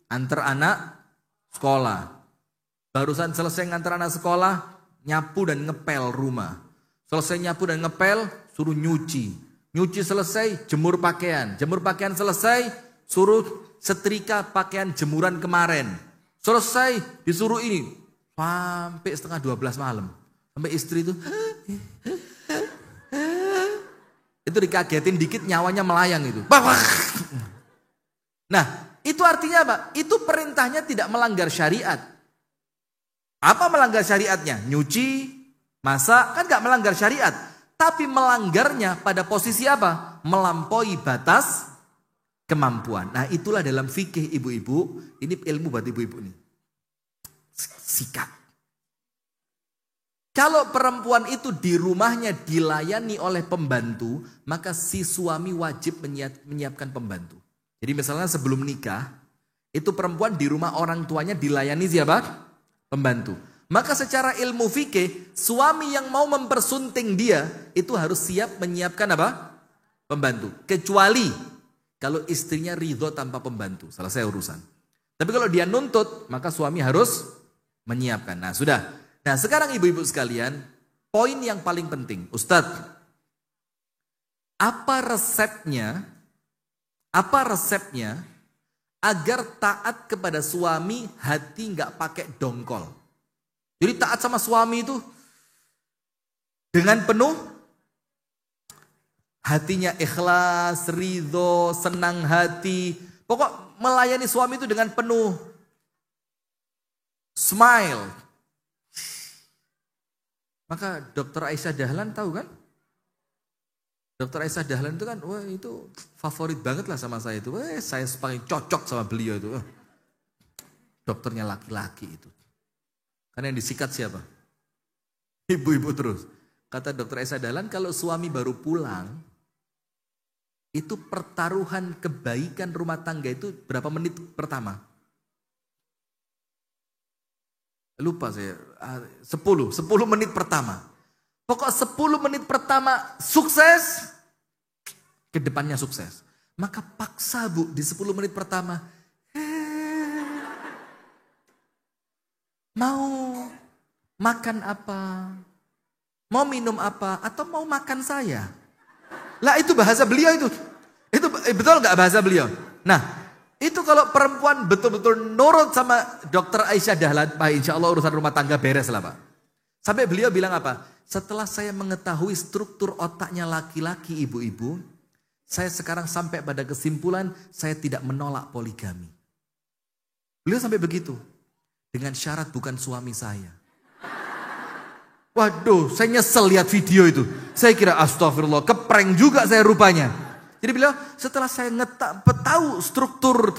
antar anak sekolah, barusan selesai ngantar anak sekolah nyapu dan ngepel rumah, selesai nyapu dan ngepel suruh nyuci. Nyuci selesai, jemur pakaian selesai, suruh setrika pakaian jemuran kemarin. Selesai, disuruh ini. Sampai setengah 12 malam. Sampai istri itu. Itu dikagetin dikit nyawanya melayang itu. Nah, itu artinya apa? Itu perintahnya tidak melanggar syariat. Apa melanggar syariatnya? Nyuci, masak, kan gak melanggar syariat. Tapi melanggarnya pada posisi apa? Melampaui batas kemampuan. Nah itulah dalam fikih ibu-ibu. Ini ilmu buat ibu-ibu nih. Sikap. Kalau perempuan itu di rumahnya dilayani oleh pembantu, maka si suami wajib menyiapkan pembantu. Jadi misalnya sebelum nikah, itu perempuan di rumah orang tuanya dilayani siapa? Pembantu. Maka secara ilmu fikih, suami yang mau mempersunting dia, itu harus siap menyiapkan apa? Pembantu. Kecuali kalau istrinya ridho tanpa pembantu, selesai urusan. Tapi kalau dia nuntut, maka suami harus menyiapkan. Nah sudah. Nah sekarang ibu-ibu sekalian, poin yang paling penting. Ustadz, apa resepnya agar taat kepada suami hati nggak pakai dongkol? Jadi taat sama suami itu dengan penuh hatinya ikhlas, ridho, senang hati. Pokok melayani suami itu dengan penuh smile. Maka Dr. Aisyah Dahlan tahu kan? Dr. Aisyah Dahlan itu kan, wah itu favorit banget lah sama saya itu. Wah saya paling cocok sama beliau itu. Dokternya laki-laki itu. Karena yang disikat siapa? Ibu-ibu terus. Kata Dr. Aisyah Dahlan, kalau suami baru pulang, itu pertaruhan kebaikan rumah tangga itu berapa menit pertama? Lupa saya, 10 menit pertama. Pokok 10 menit pertama sukses, ke depannya sukses. Maka paksa Bu di 10 menit pertama, mau makan apa? Mau minum apa? Atau mau makan saya? Lah itu bahasa beliau itu. Itu betul gak bahasa beliau? Nah itu kalau perempuan betul-betul nurut sama Dr. Aisyah Dahlan, Pak insya Allah urusan rumah tangga beres lah Pak. Sampai beliau bilang apa? Setelah saya mengetahui struktur otaknya laki-laki ibu-ibu, saya sekarang sampai pada kesimpulan saya tidak menolak poligami. Beliau sampai begitu. Dengan syarat bukan suami saya. Waduh, saya nyesel lihat video itu. Saya kira astagfirullah, keprank juga saya rupanya. Jadi beliau setelah saya tahu struktur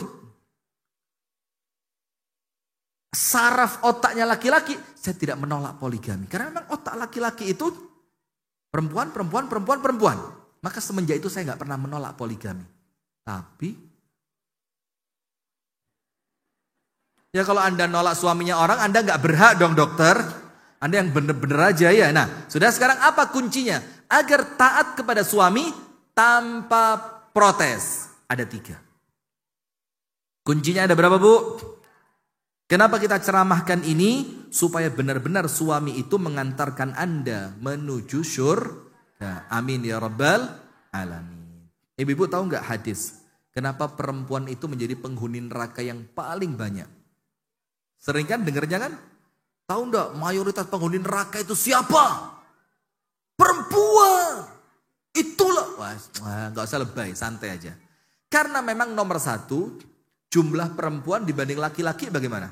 saraf otaknya laki-laki, saya tidak menolak poligami. Karena memang otak laki-laki itu perempuan. Maka semenjak itu saya nggak pernah menolak poligami. Tapi ya kalau Anda nolak suaminya orang, Anda nggak berhak dong dokter. Anda yang bener-bener aja ya. Nah, sudah sekarang apa kuncinya? Agar taat kepada suami tanpa protes. Ada 3. Kuncinya ada berapa, Bu? Kenapa kita ceramahkan ini? Supaya benar-benar suami itu mengantarkan Anda menuju syurga. Amin ya rabbal alamin. Ibu-ibu tahu nggak hadis? Kenapa perempuan itu menjadi penghuni neraka yang paling banyak? Sering kan dengarnya kan? Tahu nggak mayoritas penghuni neraka itu siapa? Perempuan. Itulah. Wah, nggak usah lebay, santai aja. Karena memang nomor 1, jumlah perempuan dibanding laki-laki bagaimana?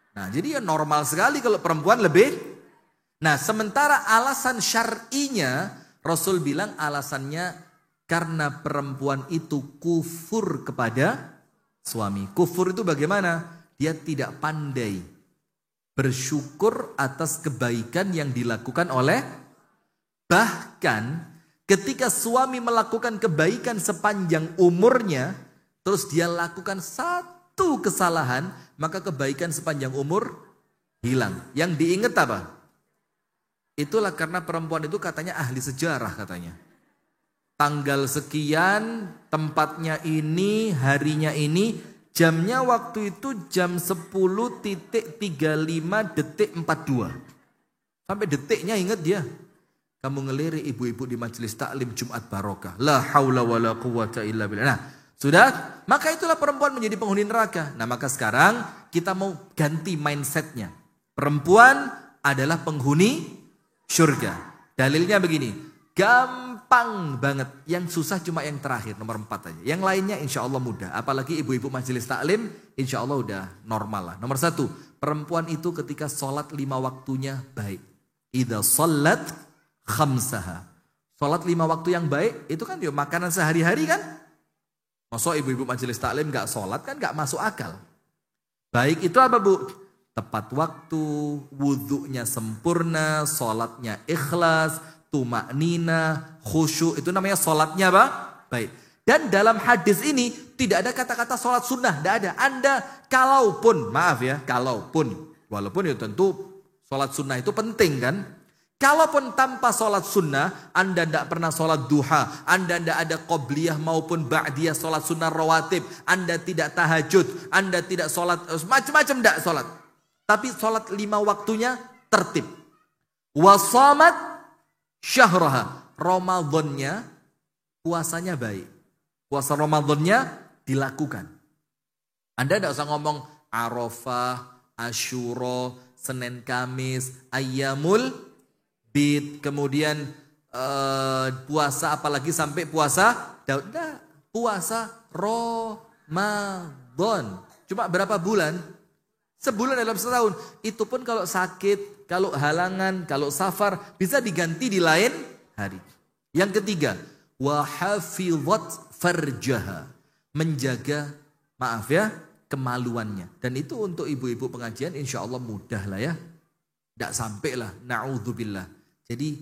Nah, jadi ya normal sekali kalau perempuan lebih. Nah, sementara alasan syar'inya, Rasul bilang alasannya karena perempuan itu kufur kepada suami. Kufur itu bagaimana? Dia tidak pandai bersyukur atas kebaikan yang dilakukan oleh, bahkan ketika suami melakukan kebaikan sepanjang umurnya, terus dia lakukan satu kesalahan, maka kebaikan sepanjang umur hilang. Yang diingat apa? Itulah karena perempuan itu katanya ahli sejarah katanya. Tanggal sekian, tempatnya ini, harinya ini, jamnya waktu itu jam 10.35:42. Sampai detiknya ingat dia. Kamu ngelirik ibu-ibu di majelis taklim Jumat Barokah. La haula wala quwata illa billah. Nah, sudah, maka itulah perempuan menjadi penghuni neraka. Nah, maka sekarang kita mau ganti mindsetnya. Perempuan adalah penghuni surga. Dalilnya begini, gampang banget. Yang susah cuma yang terakhir, nomor 4 aja. Yang lainnya insya Allah mudah. Apalagi ibu-ibu majelis taklim, insya Allah udah normal lah. Nomor 1, perempuan itu ketika sholat 5 waktunya baik. Idza sholat khamsaha. Sholat 5 waktu yang baik, itu kan ya makanan sehari-hari kan? Masa ibu-ibu majelis taklim gak sholat kan gak masuk akal. Baik itu apa, Bu? Tepat waktu, wudhunya sempurna, sholatnya ikhlas, tumaknina, khusyuk. Itu namanya sholatnya apa? Baik. Dan dalam hadis ini tidak ada kata-kata sholat sunnah. Tidak ada. Anda kalaupun, maaf ya, kalaupun. Walaupun ya tentu sholat sunnah itu penting kan. Kalaupun tanpa sholat sunnah, Anda tidak pernah sholat duha, Anda tidak ada qobliyah maupun ba'diyah sholat sunnah rawatib, Anda tidak tahajud, Anda tidak sholat, macam-macam tidak sholat. Tapi sholat 5 waktunya tertib. Wasamat syahraha, Ramadannya puasanya baik. Puasa Ramadannya dilakukan. Anda tidak usah ngomong Arafah, Asyura, Senin Kamis, Ayyamul Bid, kemudian puasa apalagi sampai puasa Daud. Nah, puasa Ramadan. Cuma berapa bulan? Sebulan dalam setahun. Itu pun kalau sakit, kalau halangan, kalau safar bisa diganti di lain hari. Yang ketiga, wa hafizat farjaha, menjaga, maaf ya, kemaluannya. Dan itu untuk ibu-ibu pengajian insya Allah mudah lah ya. Tidak sampai lah, na'udzubillah. Jadi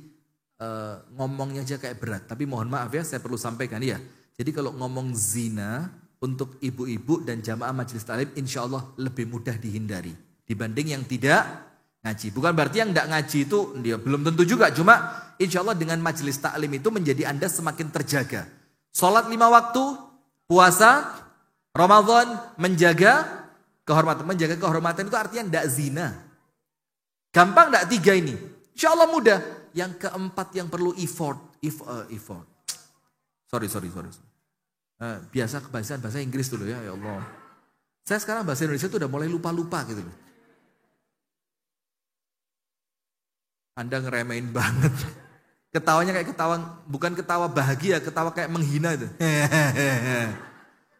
ngomongnya aja kayak berat. Tapi mohon maaf ya, saya perlu sampaikan ya. Jadi kalau ngomong zina untuk ibu-ibu dan jamaah majelis taklim insya Allah lebih mudah dihindari dibanding yang tidak ngaji. Bukan berarti yang tidak ngaji itu dia belum tentu juga. Cuma insya Allah dengan majelis taklim itu menjadi Anda semakin terjaga. Sholat 5 waktu, puasa, Ramadan, menjaga kehormatan. Menjaga kehormatan itu artinya tidak zina. Gampang tidak 3 ini? Insya Allah mudah. Yang keempat yang perlu effort. Sorry. Biasa kebiasaan bahasa Inggris dulu ya Allah. Saya sekarang bahasa Indonesia itu udah mulai lupa-lupa gitu loh. Anda ngeremehin banget. Ketawanya kayak ketawa, bukan ketawa bahagia, ketawa kayak menghina itu.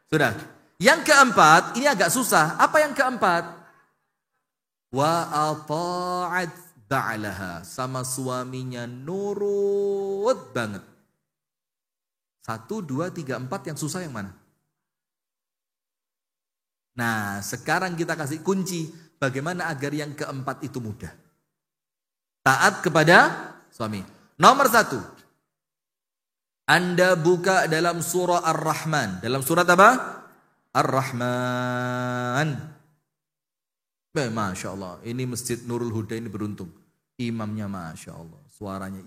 Sudah. Yang keempat, ini agak susah. Apa yang keempat? Wa ata'at ba'laha, sama suaminya nurut banget. 1, 2, 3, 4 yang susah yang mana? Nah, sekarang kita kasih kunci bagaimana agar yang keempat itu mudah. Taat kepada suami. Nomor 1. Anda buka dalam surah Ar-Rahman. Dalam surat apa? Ar-Rahman. Masya Allah, ini Masjid Nurul Huda ini beruntung. Imamnya Masya Allah, suaranya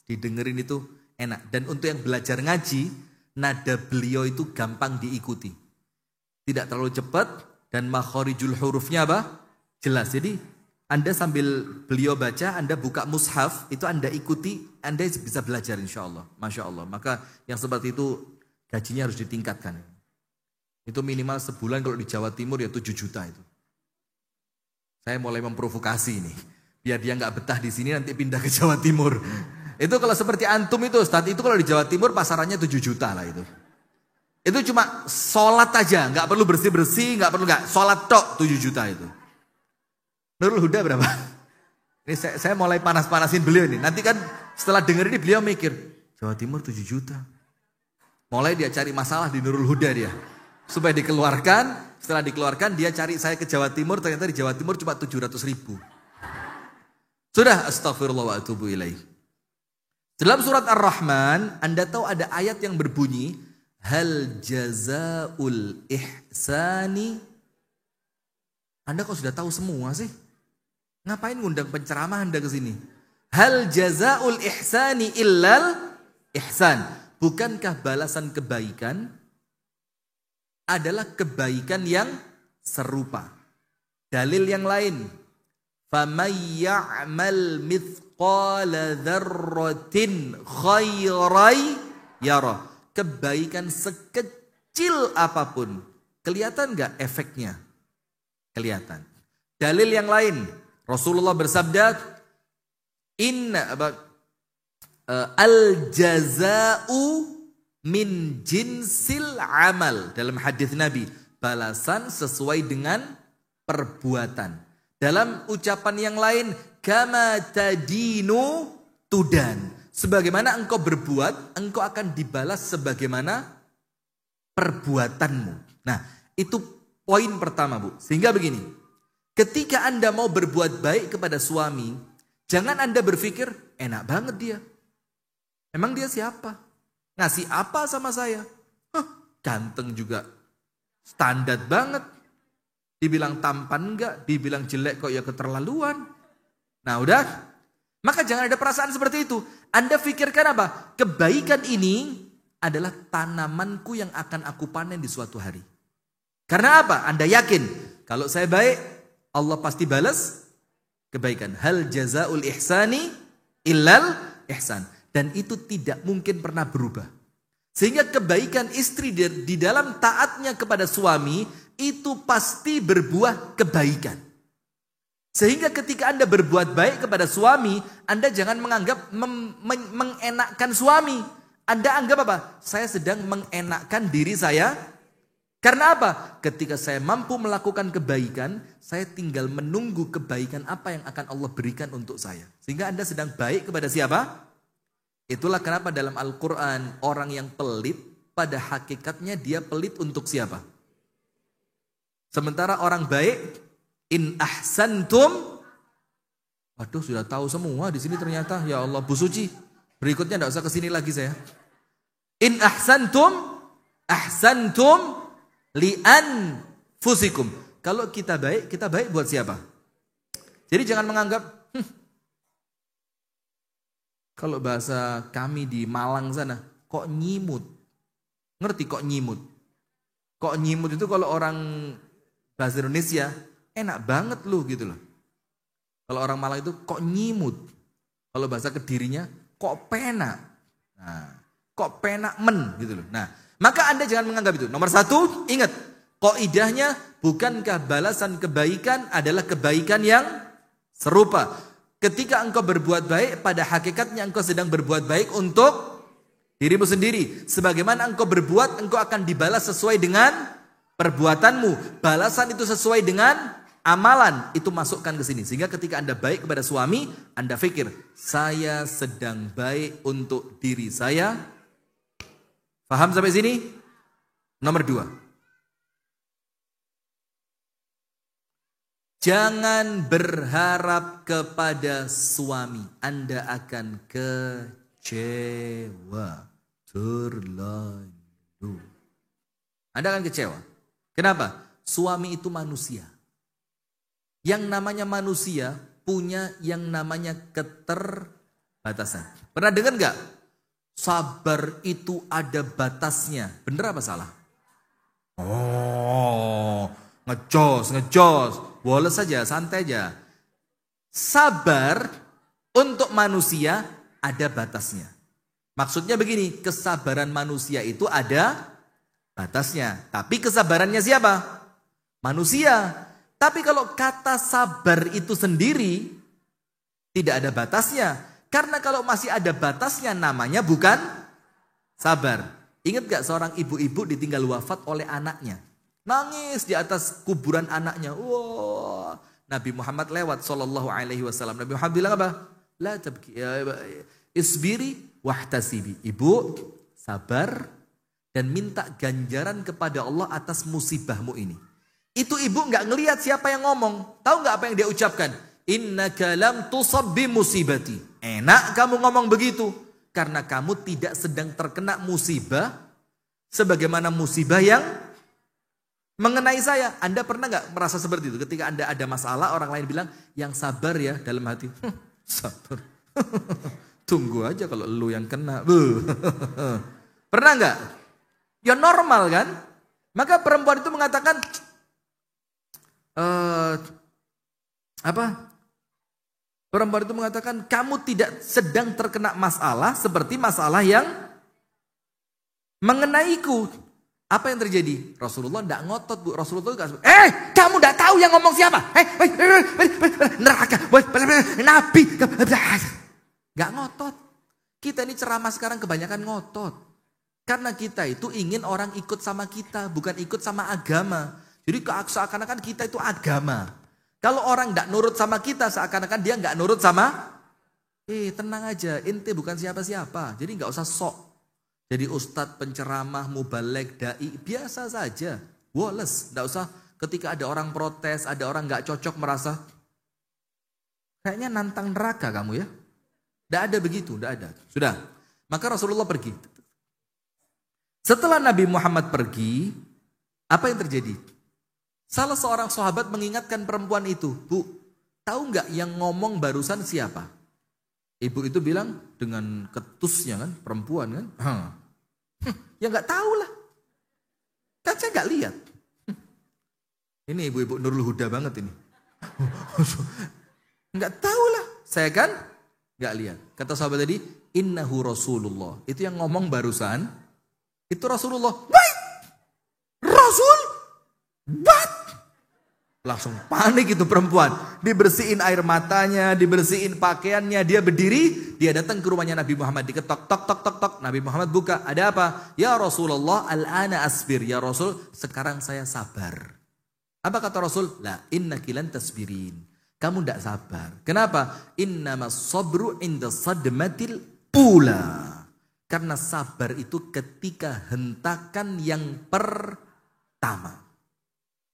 didengerin itu enak. Dan untuk yang belajar ngaji, nada beliau itu gampang diikuti. Tidak terlalu cepat dan makhorijul hurufnya apa? Jelas. Jadi Anda sambil beliau baca, Anda buka mushaf, itu Anda ikuti, Anda bisa belajar insya Allah. Masya Allah. Maka yang seperti itu gajinya harus ditingkatkan. Itu minimal sebulan kalau di Jawa Timur ya 7 juta itu. Saya mulai memprovokasi ini. Biar dia nggak betah di sini nanti pindah ke Jawa Timur. Itu kalau seperti antum itu Ustaz, itu kalau di Jawa Timur pasarannya 7 juta lah itu. Itu cuma sholat aja, nggak perlu bersih-bersih, nggak sholat tok 7 juta itu. Nurul Huda berapa? Ini saya mulai panas-panasin beliau ini. Nanti kan setelah dengar ini beliau mikir, Jawa Timur 7 juta. Mulai dia cari masalah di Nurul Huda dia. Supaya dikeluarkan, setelah dikeluarkan dia cari saya ke Jawa Timur, ternyata di Jawa Timur cuma 700.000. Sudah, astagfirullah wa atubu ilaih. Dalam surat Ar-Rahman, Anda tahu ada ayat yang berbunyi, hal jazaul ihsani. Anda kok sudah tahu semua sih? Ngapain ngundang penceramah Anda ke sini? Hal jazaul ihsani illal ihsan. Bukankah balasan kebaikan adalah kebaikan yang serupa? Dalil yang lain. فَمَنْ يَعْمَلْ مِثْقَالَ ذَرَّةٍ خَيْرًا يَرَهُ. Kebaikan sekecil apapun, kelihatan gak efeknya? Kelihatan. Dalil yang lain, Rasulullah bersabda, al-jaza'u min jinsil amal. Dalam hadis Nabi, balasan sesuai dengan perbuatan. Dalam ucapan yang lain, kama tadinu tudan. Sebagaimana engkau berbuat, engkau akan dibalas sebagaimana perbuatanmu. Nah, itu poin pertama, Bu. Sehingga begini, ketika Anda mau berbuat baik kepada suami, jangan Anda berpikir, enak banget dia. Emang dia siapa? Ngasih apa sama saya? Ganteng juga. Standar banget. Dibilang tampan enggak, dibilang jelek kok ya keterlaluan. Nah udah, maka jangan ada perasaan seperti itu. Anda pikirkan apa? Kebaikan ini adalah tanamanku yang akan aku panen di suatu hari. Karena apa? Anda yakin, kalau saya baik, Allah pasti balas kebaikan. Hal jazaul ihsani illal ihsan. Dan itu tidak mungkin pernah berubah. Sehingga kebaikan istri di dalam taatnya kepada suami, itu pasti berbuah kebaikan. Sehingga ketika Anda berbuat baik kepada suami, Anda jangan menganggap mengenakkan suami. Anda anggap apa? Saya sedang mengenakkan diri saya. Karena apa? Ketika saya mampu melakukan kebaikan, saya tinggal menunggu kebaikan apa yang akan Allah berikan untuk saya. Sehingga Anda sedang baik kepada siapa? Itulah kenapa dalam Al-Quran orang yang pelit, pada hakikatnya dia pelit untuk siapa? Sementara orang baik, in ahsantum, waduh sudah tahu semua di sini ternyata. Ya Allah, Bu Suci, berikutnya tidak usah kesini lagi saya. In ahsantum, ahsantum li'an fusikum. Kalau kita baik buat siapa? Jadi jangan menganggap, kalau bahasa kami di Malang sana, kok nyimut. Ngerti kok nyimut? Kok nyimut itu kalau orang bahasa Indonesia, enak banget lu gitu loh. Kalau orang Malang itu kok nyimut. Kalau bahasa Kedirinya, kok penak. Nah, kok penak men gitu loh. Nah, maka Anda jangan menganggap itu. Nomor satu, ingat. Qaidahnya, bukankah balasan kebaikan adalah kebaikan yang serupa. Ketika engkau berbuat baik, pada hakikatnya engkau sedang berbuat baik untuk dirimu sendiri. Sebagaimana engkau berbuat, engkau akan dibalas sesuai dengan perbuatanmu. Balasan itu sesuai dengan amalan. Itu masukkan ke sini. Sehingga ketika Anda baik kepada suami, Anda pikir, saya sedang baik untuk diri saya. Paham sampai sini? Nomor 2. Jangan berharap kepada suami. Anda akan kecewa. Terlalu. Anda akan kecewa. Kenapa? Suami itu manusia. Yang namanya manusia punya yang namanya keterbatasan. Pernah dengar nggak? sabar itu ada batasnya. Bener apa salah? Oh, ngejos. Woles saja, santai aja. Sabar untuk manusia ada batasnya. Maksudnya begini, kesabaran manusia itu ada batasnya. Tapi kesabarannya siapa? Manusia. Tapi kalau kata sabar itu sendiri tidak ada batasnya. Karena kalau masih ada batasnya namanya bukan sabar. Ingat gak seorang ibu-ibu ditinggal wafat oleh anaknya. Nangis di atas kuburan anaknya. Wah, Nabi Muhammad lewat sallallahu alaihi wasallam. Nabi Muhammad bilang apa? La tabki, isbiri wahtasibi. Ibu, sabar dan minta ganjaran kepada Allah atas musibahmu ini. Itu ibu nggak ngelihat siapa yang ngomong. Tahu nggak apa yang dia ucapkan? Innaka lam tusab bi musibati. Enak kamu ngomong begitu. Karena kamu tidak sedang terkena musibah sebagaimana musibah yang mengenai saya. Anda pernah nggak merasa seperti itu? Ketika Anda ada masalah, orang lain bilang, yang sabar ya, dalam hati. Sabar. Tunggu aja kalau lu yang kena. Pernah nggak? Ya normal kan? Maka perempuan itu mengatakan, perempuan itu mengatakan, kamu tidak sedang terkena masalah seperti masalah yang mengenaiku. Apa yang terjadi? Rasulullah tidak ngotot, Bu. Rasulullah tidak, kamu tidak tahu yang ngomong siapa? Neraka, Nabi. Gak ngotot. Kita ini ceramah sekarang kebanyakan ngotot. Karena kita itu ingin orang ikut sama kita, bukan ikut sama agama. Jadi seakan-akan kita itu agama. Kalau orang tidak nurut sama kita, seakan-akan dia nggak nurut sama. Tenang aja, ente bukan siapa-siapa. Jadi nggak usah sok. Jadi ustadz, penceramah, mubalek, dai, biasa saja. Woles, nggak usah ketika ada orang protes, ada orang nggak cocok merasa. Kayaknya nantang neraka kamu ya. Nggak ada begitu, nggak ada. Sudah, maka Rasulullah pergi. Setelah Nabi Muhammad pergi, apa yang terjadi? Salah seorang sahabat mengingatkan perempuan itu, Bu, tahu nggak yang ngomong barusan siapa? Ibu itu bilang dengan ketusnya kan, perempuan kan, ya nggak tahu lah, kan saya nggak lihat. Ini ibu-ibu Nurul Huda banget ini, nggak tahu lah, saya kan nggak lihat. Kata sahabat tadi, innahu Rasulullah, itu yang ngomong barusan, itu Rasulullah. Wait, Rasul, what? Langsung panik itu perempuan. Dibersihin air matanya, dibersihin pakaiannya. Dia berdiri, dia datang ke rumahnya Nabi Muhammad. Diketok, tok, tok, tok, tok. Nabi Muhammad buka. Ada apa? Ya Rasulullah, al-ana asbir. Ya Rasul, sekarang saya sabar. Apa kata Rasul? La innaki lan tasbirin. Kamu tidak sabar. Kenapa? Innamas sabru inda sadmatil ula. Karena sabar itu ketika hentakan yang pertama.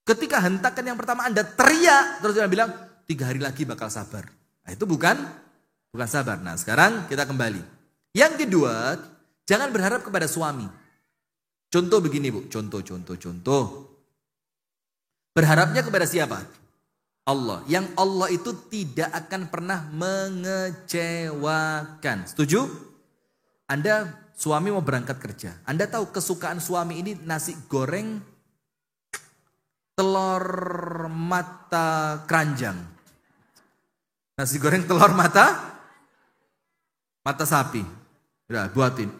Ketika hentakan yang pertama Anda teriak, terus dia bilang 3 hari lagi bakal sabar. Nah, itu bukan sabar. Nah sekarang kita kembali. Yang kedua, jangan berharap kepada suami. Contoh begini Bu, contoh. Berharapnya kepada siapa? Allah. Yang Allah itu tidak akan pernah mengecewakan. Setuju? Anda suami mau berangkat kerja. Anda tahu kesukaan suami ini nasi goreng telur mata keranjang. Nasi goreng telur mata sapi. Udah buatin.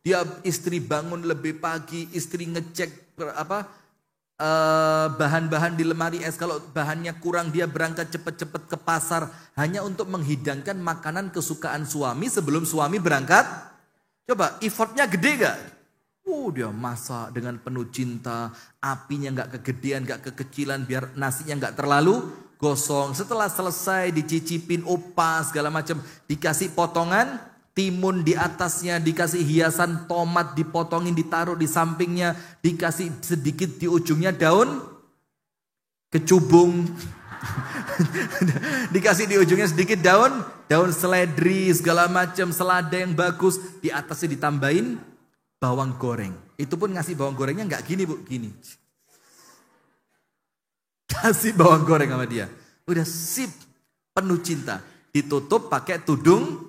Dia istri bangun lebih pagi, istri ngecek bahan-bahan di lemari es. Kalau bahannya kurang dia berangkat cepet-cepet ke pasar hanya untuk menghidangkan makanan kesukaan suami sebelum suami berangkat. Coba effortnya gede gak? Dia masak dengan penuh cinta, apinya gak kegedean, gak kekecilan, biar nasinya gak terlalu gosong. Setelah selesai dicicipin opas segala macam, dikasih potongan timun di atasnya, dikasih hiasan tomat dipotongin, ditaruh di sampingnya, dikasih sedikit di ujungnya daun kecubung. Dikasih di ujungnya sedikit daun seledri segala macam, selada yang bagus, di atasnya ditambahin bawang goreng. Itu pun ngasih bawang gorengnya nggak gini Bu, gini. Kasih bawang goreng sama dia. Udah sip, penuh cinta. Ditutup pakai tudung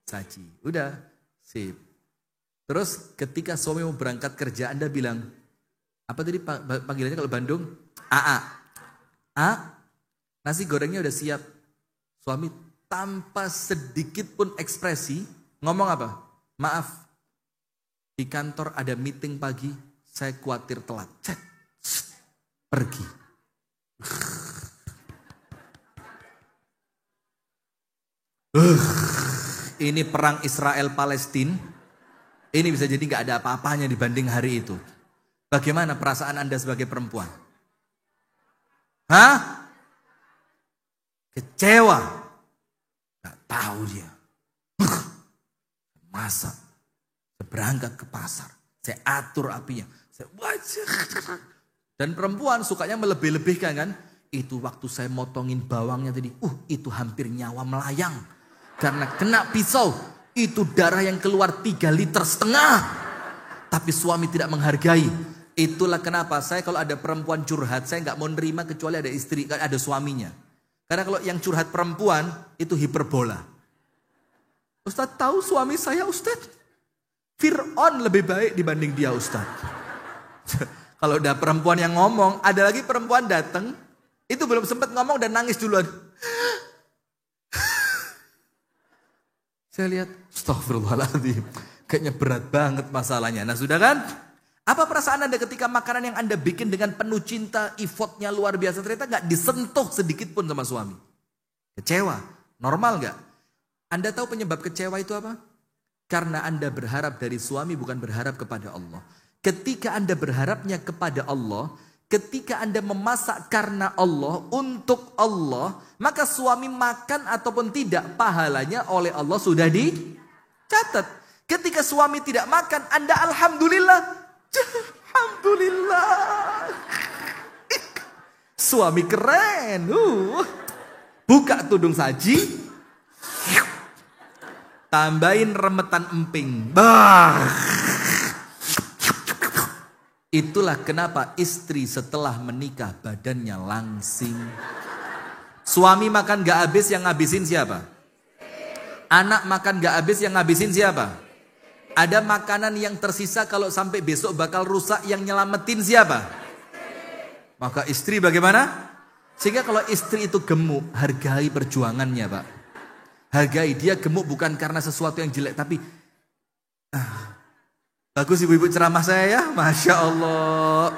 saji. Udah sip. Terus ketika suami mau berangkat kerja, Anda bilang, apa tadi panggilannya kalau Bandung? AA. A, nasi gorengnya udah siap. Suami tanpa sedikit pun ekspresi, ngomong apa? Maaf, di kantor ada meeting pagi, saya khawatir telat. Cek, pergi. Ini perang Israel-Palestina. Ini bisa jadi gak ada apa-apanya dibanding hari itu. Bagaimana perasaan Anda sebagai perempuan? Hah? Kecewa. Gak tahu dia. Masak. Saya berangkat ke pasar. Saya atur apinya. Dan perempuan sukanya melebih-lebihkan kan. Itu waktu saya motongin bawangnya tadi. Itu hampir nyawa melayang. Karena kena pisau. Itu darah yang keluar 3,5 liter. Tapi suami tidak menghargai. Itulah kenapa saya kalau ada perempuan curhat, saya gak mau nerima kecuali ada istri, ada suaminya. Karena kalau yang curhat perempuan, itu hiperbola. Ustadz tahu suami saya Ustadz? Fir'aun lebih baik dibanding dia Ustadz. Kalau udah perempuan yang ngomong, ada lagi perempuan datang, itu belum sempat ngomong dan nangis duluan. Saya lihat, astagfirullahaladzim, kayaknya berat banget masalahnya. Nah sudah kan? Apa perasaan Anda ketika makanan yang Anda bikin dengan penuh cinta, effortnya luar biasa, ternyata gak disentuh sedikit pun sama suami? Kecewa, normal gak? Anda tahu penyebab kecewa itu apa? Karena Anda berharap dari suami bukan berharap kepada Allah. Ketika Anda berharapnya kepada Allah, ketika Anda memasak karena Allah, untuk Allah, maka suami makan ataupun tidak, pahalanya oleh Allah sudah dicatat. Ketika suami tidak makan, Anda alhamdulillah. Alhamdulillah. Suami keren. Buka tudung saji. Tambahin remetan emping. Itulah kenapa istri setelah menikah badannya langsing. Suami makan gak habis, yang ngabisin siapa? Anak makan gak habis, yang ngabisin siapa? Ada makanan yang tersisa kalau sampai besok bakal rusak, yang nyelamatin siapa? Maka istri bagaimana? Sehingga kalau istri itu gemuk, hargai perjuangannya Pak. Hargai, dia gemuk bukan karena sesuatu yang jelek, tapi bagus ibu-ibu ceramah saya ya, Masya Allah.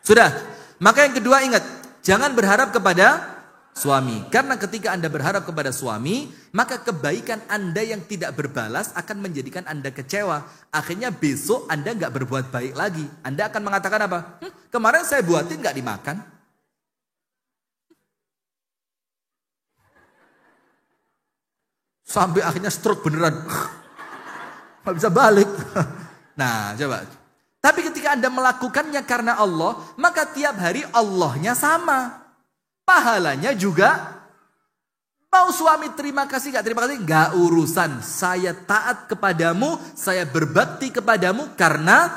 Sudah, maka yang kedua ingat, jangan berharap kepada suami. Karena ketika Anda berharap kepada suami, maka kebaikan Anda yang tidak berbalas akan menjadikan Anda kecewa. Akhirnya besok Anda nggak berbuat baik lagi. Anda akan mengatakan apa? Kemarin saya buatin nggak dimakan. Sampai akhirnya stroke beneran. Nggak bisa balik. Nah coba. Tapi ketika Anda melakukannya karena Allah, maka tiap hari Allahnya sama. Pahalanya juga. Mau suami terima kasih gak terima kasih, gak urusan. Saya taat kepadamu, saya berbakti kepadamu karena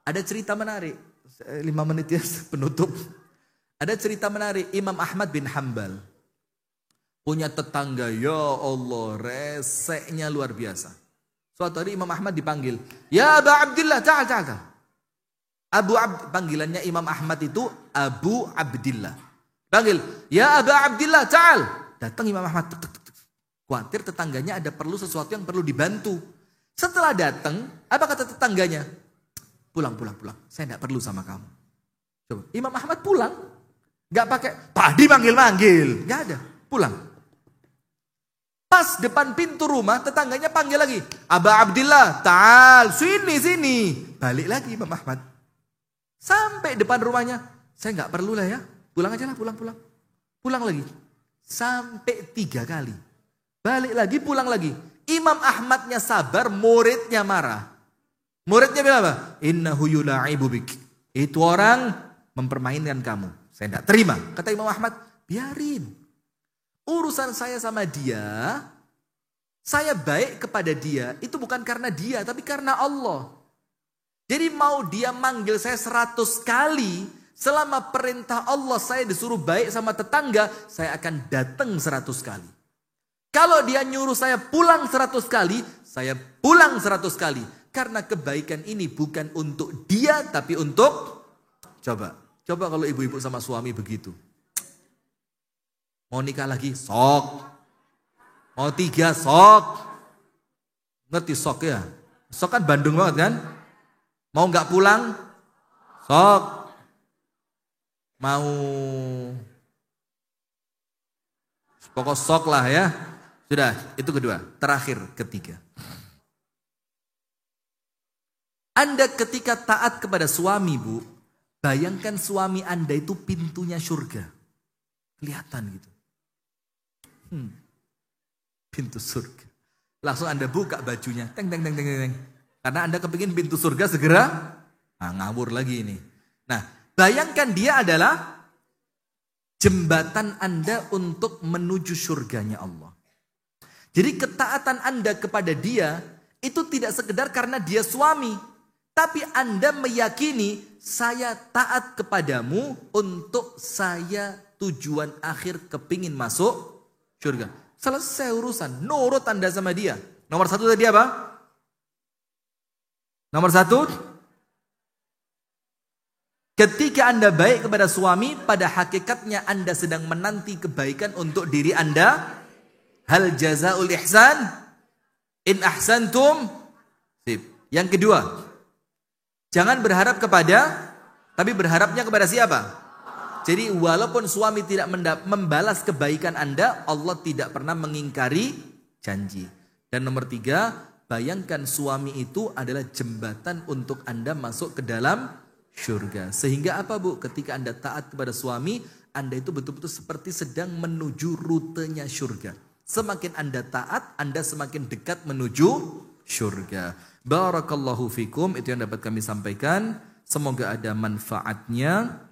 ada cerita menarik. 5 menit ya penutup. Ada cerita menarik, Imam Ahmad bin Hanbal punya tetangga, ya Allah, reseknya luar biasa. Suatu hari Imam Ahmad dipanggil, ya Abu Abdillah, ta'al. Panggilannya Imam Ahmad itu Abu Abdillah. Panggil, ya Abu Abdillah, ta'al. Datang Imam Ahmad, khawatir tetangganya ada perlu sesuatu yang perlu dibantu. Setelah datang, apa kata tetangganya? Pulang. Saya tidak perlu sama kamu. Coba, Imam Ahmad pulang. Gak pakai, tadi manggil-manggil. Gak ada, pulang. Pas depan pintu rumah, tetangganya panggil lagi. Aba Abdillah, ta'al, sini. Balik lagi Imam Ahmad. Sampai depan rumahnya, saya gak perlu lah ya. Pulang aja lah, pulang. Pulang lagi. Sampai 3 kali. Balik lagi, pulang lagi. Imam Ahmadnya sabar, muridnya marah. Muridnya bilang apa? Innahu yula'ibu bik. Itu orang mempermainkan kamu. Saya tidak terima. Kata Imam Ahmad, biarin. Urusan saya sama dia, saya baik kepada dia, itu bukan karena dia, tapi karena Allah. Jadi mau dia manggil saya 100 kali, selama perintah Allah saya disuruh baik sama tetangga, saya akan datang 100 kali. Kalau dia nyuruh saya pulang 100 kali, saya pulang 100 kali. Karena kebaikan ini bukan untuk dia, tapi untuk, coba kalau ibu-ibu sama suami begitu. Mau nikah lagi, sok. Mau 3, sok. Ngerti sok ya? Sok kan Bandung banget kan? Mau gak pulang, sok. Mau, pokok sok lah ya. Sudah, itu kedua. Terakhir, ketiga. Anda ketika taat kepada suami, Bu, bayangkan suami Anda itu pintunya surga. Kelihatan gitu. Pintu surga. Langsung Anda buka bajunya. Teng, teng, teng, teng, teng. Karena Anda kepingin pintu surga segera. Ngawur lagi ini. Nah, bayangkan dia adalah jembatan Anda untuk menuju surganya Allah. Jadi ketaatan Anda kepada dia itu tidak sekedar karena dia suami. Tapi Anda meyakini saya taat kepadamu untuk saya tujuan akhir kepingin masuk surga. Selesai urusan, nurut Anda sama dia. Nomor 1 tadi apa? Nomor 1, ketika Anda baik kepada suami, pada hakikatnya Anda sedang menanti kebaikan untuk diri Anda. Hal jazaul ihsan in ahsantum. Sip. Yang kedua, jangan berharap kepada, tapi berharapnya kepada siapa? Jadi walaupun suami tidak membalas kebaikan Anda, Allah tidak pernah mengingkari janji. Dan nomor 3, bayangkan suami itu adalah jembatan untuk Anda masuk ke dalam surga. Sehingga apa, Bu? Ketika Anda taat kepada suami, Anda itu betul-betul seperti sedang menuju rutenya surga. Semakin Anda taat, Anda semakin dekat menuju surga. Barakallahu fikum, itu yang dapat kami sampaikan. Semoga ada manfaatnya.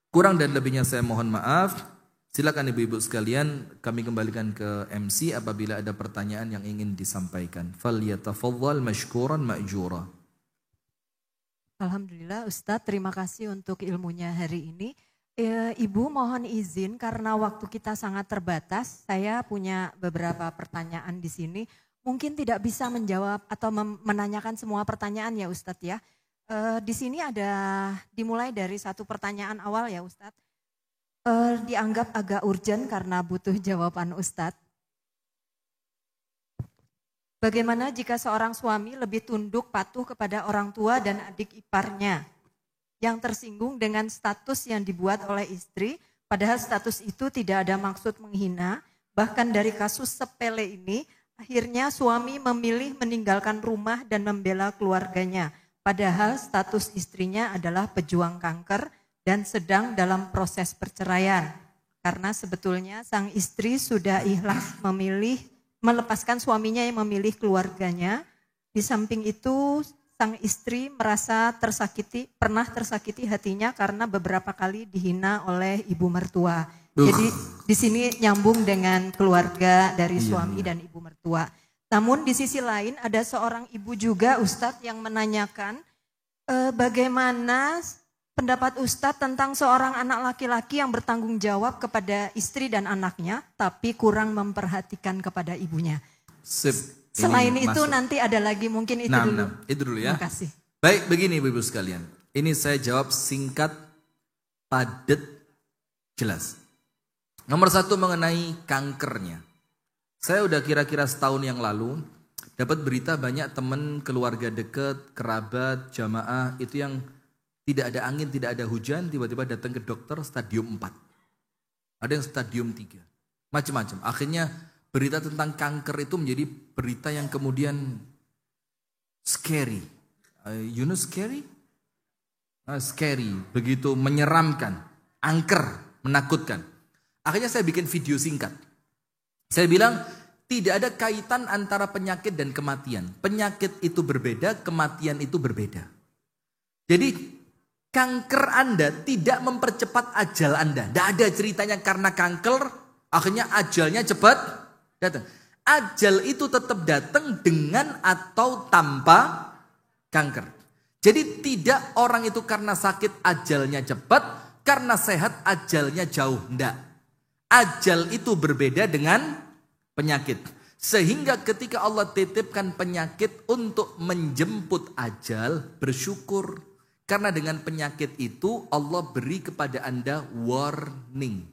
Kurang dan lebihnya saya mohon maaf. Silakan ibu-ibu sekalian, kami kembalikan ke MC apabila ada pertanyaan yang ingin disampaikan. Falyatafaddal mashkuran ma'jura. Alhamdulillah Ustadz, terima kasih untuk ilmunya hari ini. Ibu mohon izin karena waktu kita sangat terbatas, saya punya beberapa pertanyaan di sini. Mungkin tidak bisa menjawab atau menanyakan semua pertanyaan ya Ustadz ya. Di sini ada dimulai dari satu pertanyaan awal ya Ustadz. Dianggap agak urgent karena butuh jawaban Ustadz. Bagaimana jika seorang suami lebih tunduk patuh kepada orang tua dan adik iparnya yang tersinggung dengan status yang dibuat oleh istri, padahal status itu tidak ada maksud menghina. Bahkan dari kasus sepele ini, akhirnya suami memilih meninggalkan rumah dan membela keluarganya. Padahal status istrinya adalah pejuang kanker dan sedang dalam proses perceraian. Karena sebetulnya sang istri sudah ikhlas memilih melepaskan suaminya yang memilih keluarganya. Di samping itu sang istri merasa pernah tersakiti hatinya karena beberapa kali dihina oleh ibu mertua. Jadi di sini nyambung dengan keluarga dari suami dan ibu mertua. Namun di sisi lain ada seorang ibu juga Ustadz yang menanyakan bagaimana pendapat Ustadz tentang seorang anak laki-laki yang bertanggung jawab kepada istri dan anaknya tapi kurang memperhatikan kepada ibunya. Sip. Selain itu masuk. Nanti ada lagi mungkin itu dulu. Itu dulu ya. Terima kasih. Baik, begini ibu-ibu sekalian. Ini saya jawab singkat, padat, jelas. Nomor 1 mengenai kankernya. Saya udah kira-kira setahun yang lalu dapat berita banyak teman, keluarga dekat, kerabat, jamaah itu yang tidak ada angin, tidak ada hujan, tiba-tiba datang ke dokter stadium 4. Ada yang stadium 3. Macam-macam. Akhirnya berita tentang kanker itu menjadi berita yang kemudian scary. You know scary? Scary, begitu menyeramkan, angker, menakutkan. Akhirnya saya bikin video singkat. Saya bilang tidak ada kaitan antara penyakit dan kematian. Penyakit itu berbeda, kematian itu berbeda. Jadi kanker Anda tidak mempercepat ajal Anda. Tidak ada ceritanya karena kanker, akhirnya ajalnya cepat datang. Ajal itu tetap datang dengan atau tanpa kanker. Jadi tidak orang itu karena sakit ajalnya cepat, karena sehat ajalnya jauh. Tidak. Ajal itu berbeda dengan penyakit. Sehingga ketika Allah titipkan penyakit untuk menjemput ajal, bersyukur. Karena dengan penyakit itu Allah beri kepada Anda warning.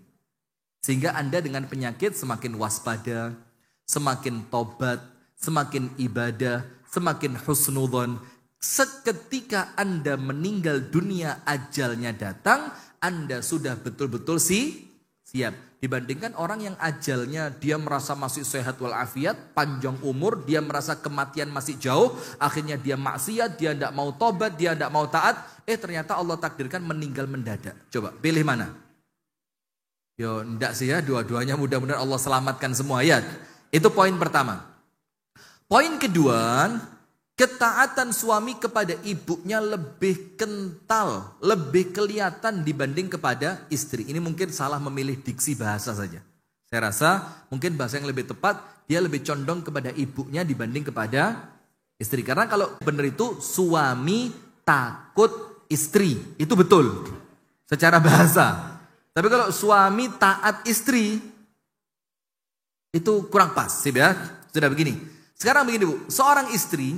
Sehingga Anda dengan penyakit semakin waspada, semakin tobat, semakin ibadah, semakin husnudzon. Seketika Anda meninggal dunia, ajalnya datang, Anda sudah betul-betul siap. Dibandingkan orang yang ajalnya dia merasa masih sehat walafiat, panjang umur, dia merasa kematian masih jauh, akhirnya dia maksiat, dia tidak mau tobat, dia tidak mau taat, ternyata Allah takdirkan meninggal mendadak. Coba pilih mana? Yo, enggak sih ya, dua-duanya mudah-mudahan Allah selamatkan semua ya. Itu poin pertama. Poin kedua, ketaatan suami kepada ibunya lebih kental, lebih kelihatan dibanding kepada istri. Ini mungkin salah memilih diksi bahasa saja. Saya rasa mungkin bahasa yang lebih tepat, dia lebih condong kepada ibunya dibanding kepada istri. Karena kalau benar itu suami takut istri, itu betul secara bahasa. Tapi kalau suami taat istri, itu kurang pas. Ya? Sudah begini. Sekarang begini Bu, seorang istri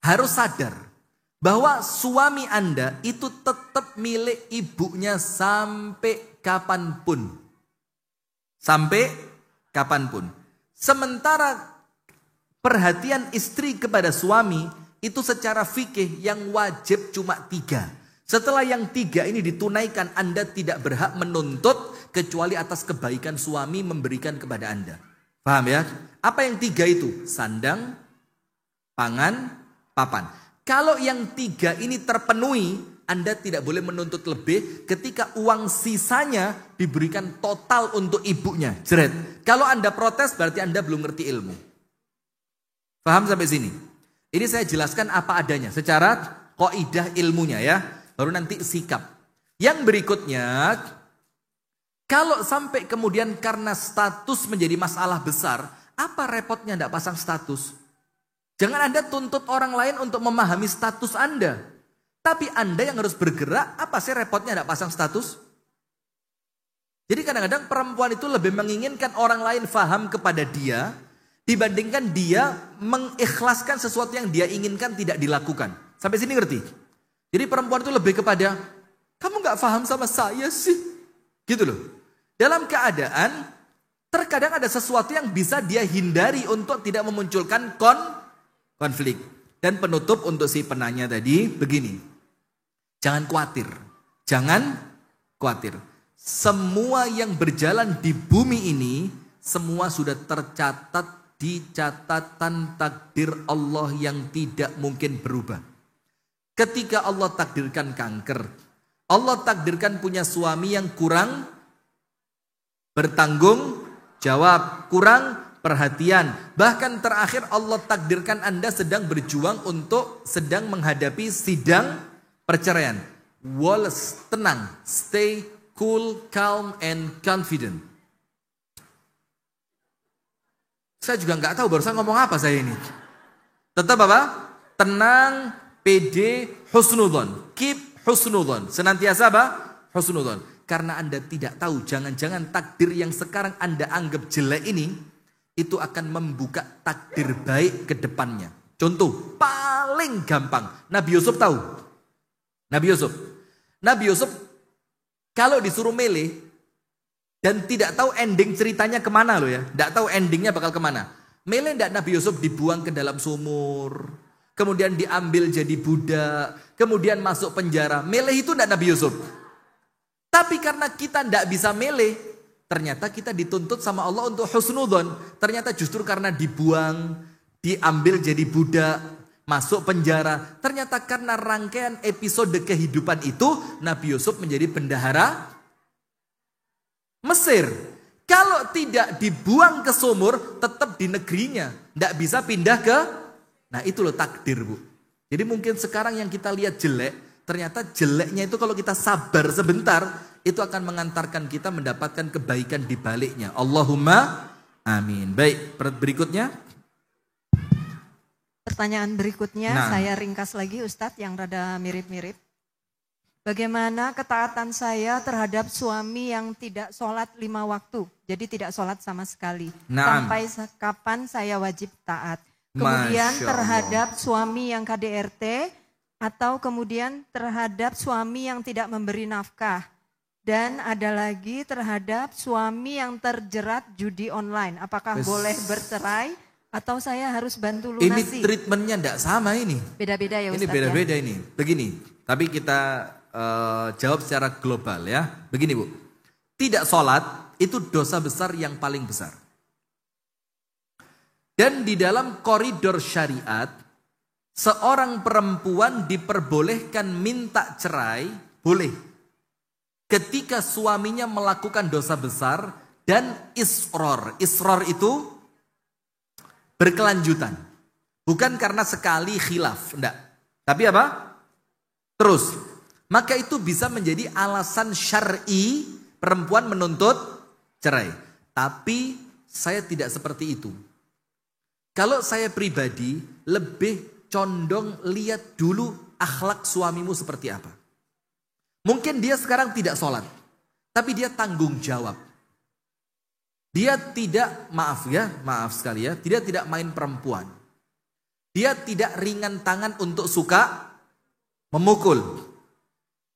harus sadar bahwa suami Anda itu tetap milik ibunya sampai kapanpun. Sampai kapanpun. Sementara perhatian istri kepada suami itu secara fikih yang wajib cuma 3. Setelah yang 3 ini ditunaikan, Anda tidak berhak menuntut kecuali atas kebaikan suami memberikan kepada Anda. Paham ya? Apa yang 3 itu? Sandang, pangan, papan. Kalau yang 3 ini terpenuhi, Anda tidak boleh menuntut lebih ketika uang sisanya diberikan total untuk ibunya. Jeret. Kalau Anda protes berarti Anda belum ngerti ilmu. Paham sampai sini? Ini saya jelaskan apa adanya secara kaidah ilmunya ya. Baru nanti sikap. Yang berikutnya, kalau sampai kemudian karena status menjadi masalah besar, apa repotnya tidak pasang status? Jangan Anda tuntut orang lain untuk memahami status Anda. Tapi Anda yang harus bergerak, apa sih repotnya tidak pasang status? Jadi kadang-kadang perempuan itu lebih menginginkan orang lain faham kepada dia, dibandingkan dia mengikhlaskan sesuatu yang dia inginkan tidak dilakukan. Sampai sini ngerti? Jadi perempuan itu lebih kepada, kamu gak paham sama saya sih. Gitu loh. Dalam keadaan, terkadang ada sesuatu yang bisa dia hindari untuk tidak memunculkan konflik. Dan penutup untuk si penanya tadi begini. Jangan khawatir. Jangan khawatir. Semua yang berjalan di bumi ini, semua sudah tercatat di catatan takdir Allah yang tidak mungkin berubah. Ketika Allah takdirkan kanker, Allah takdirkan punya suami yang kurang bertanggung jawab, kurang perhatian. Bahkan terakhir Allah takdirkan Anda sedang berjuang untuk sedang menghadapi sidang perceraian. Wallace, tenang, stay cool, calm, and confident. Saya juga nggak tahu barusan ngomong apa saya ini. Tetap apa? Tenang, pede, husnudzon. Keep husnudzon. Senantiasa apa? Husnudzon. Karena Anda tidak tahu, jangan-jangan takdir yang sekarang Anda anggap jelek ini, itu akan membuka takdir baik ke depannya. Contoh, paling gampang. Nabi Yusuf tahu. Nabi Yusuf, kalau disuruh milih, dan tidak tahu ending ceritanya kemana loh ya. Tidak tahu endingnya bakal kemana. Milih tidak Nabi Yusuf dibuang ke dalam sumur. Kemudian diambil jadi budak. Kemudian masuk penjara. Milih itu tidak Nabi Yusuf. Tapi karena kita tidak bisa milih. Ternyata kita dituntut sama Allah untuk husnudzon. Ternyata justru karena dibuang. Diambil jadi budak. Masuk penjara. Ternyata karena rangkaian episode kehidupan itu. Nabi Yusuf menjadi bendahara Mesir. Kalau tidak dibuang ke sumur, tetap di negerinya. Tidak bisa pindah ke... Nah itu loh takdir Bu. Jadi mungkin sekarang yang kita lihat jelek, ternyata jeleknya itu kalau kita sabar sebentar, itu akan mengantarkan kita mendapatkan kebaikan di baliknya. Allahumma amin. Baik, berikutnya. Pertanyaan berikutnya saya ringkas lagi Ustadz yang rada mirip-mirip. Bagaimana ketaatan saya terhadap suami yang tidak sholat 5 waktu. Jadi tidak sholat sama sekali. Sampai kapan saya wajib taat. Kemudian terhadap suami yang KDRT. Atau kemudian terhadap suami yang tidak memberi nafkah. Dan ada lagi terhadap suami yang terjerat judi online. Apakah boleh bercerai atau saya harus bantu lunasi? Ini treatmentnya tidak sama ini. Beda-beda ya Ustaz. Ini beda-beda ya? Ini. Begini, tapi kita jawab secara global ya. Begini Bu, tidak sholat itu dosa besar yang paling besar. Dan di dalam koridor syariat, seorang perempuan diperbolehkan minta cerai, boleh. Ketika suaminya melakukan dosa besar dan isror. Isror itu berkelanjutan. Bukan karena sekali khilaf, enggak. Tapi apa? Terus. Maka itu bisa menjadi alasan syar'i perempuan menuntut cerai. Tapi saya tidak seperti itu. Kalau saya pribadi lebih condong lihat dulu akhlak suamimu seperti apa. Mungkin dia sekarang tidak sholat, tapi dia tanggung jawab. Dia tidak, maaf sekali ya, dia tidak main perempuan. Dia tidak ringan tangan untuk suka memukul.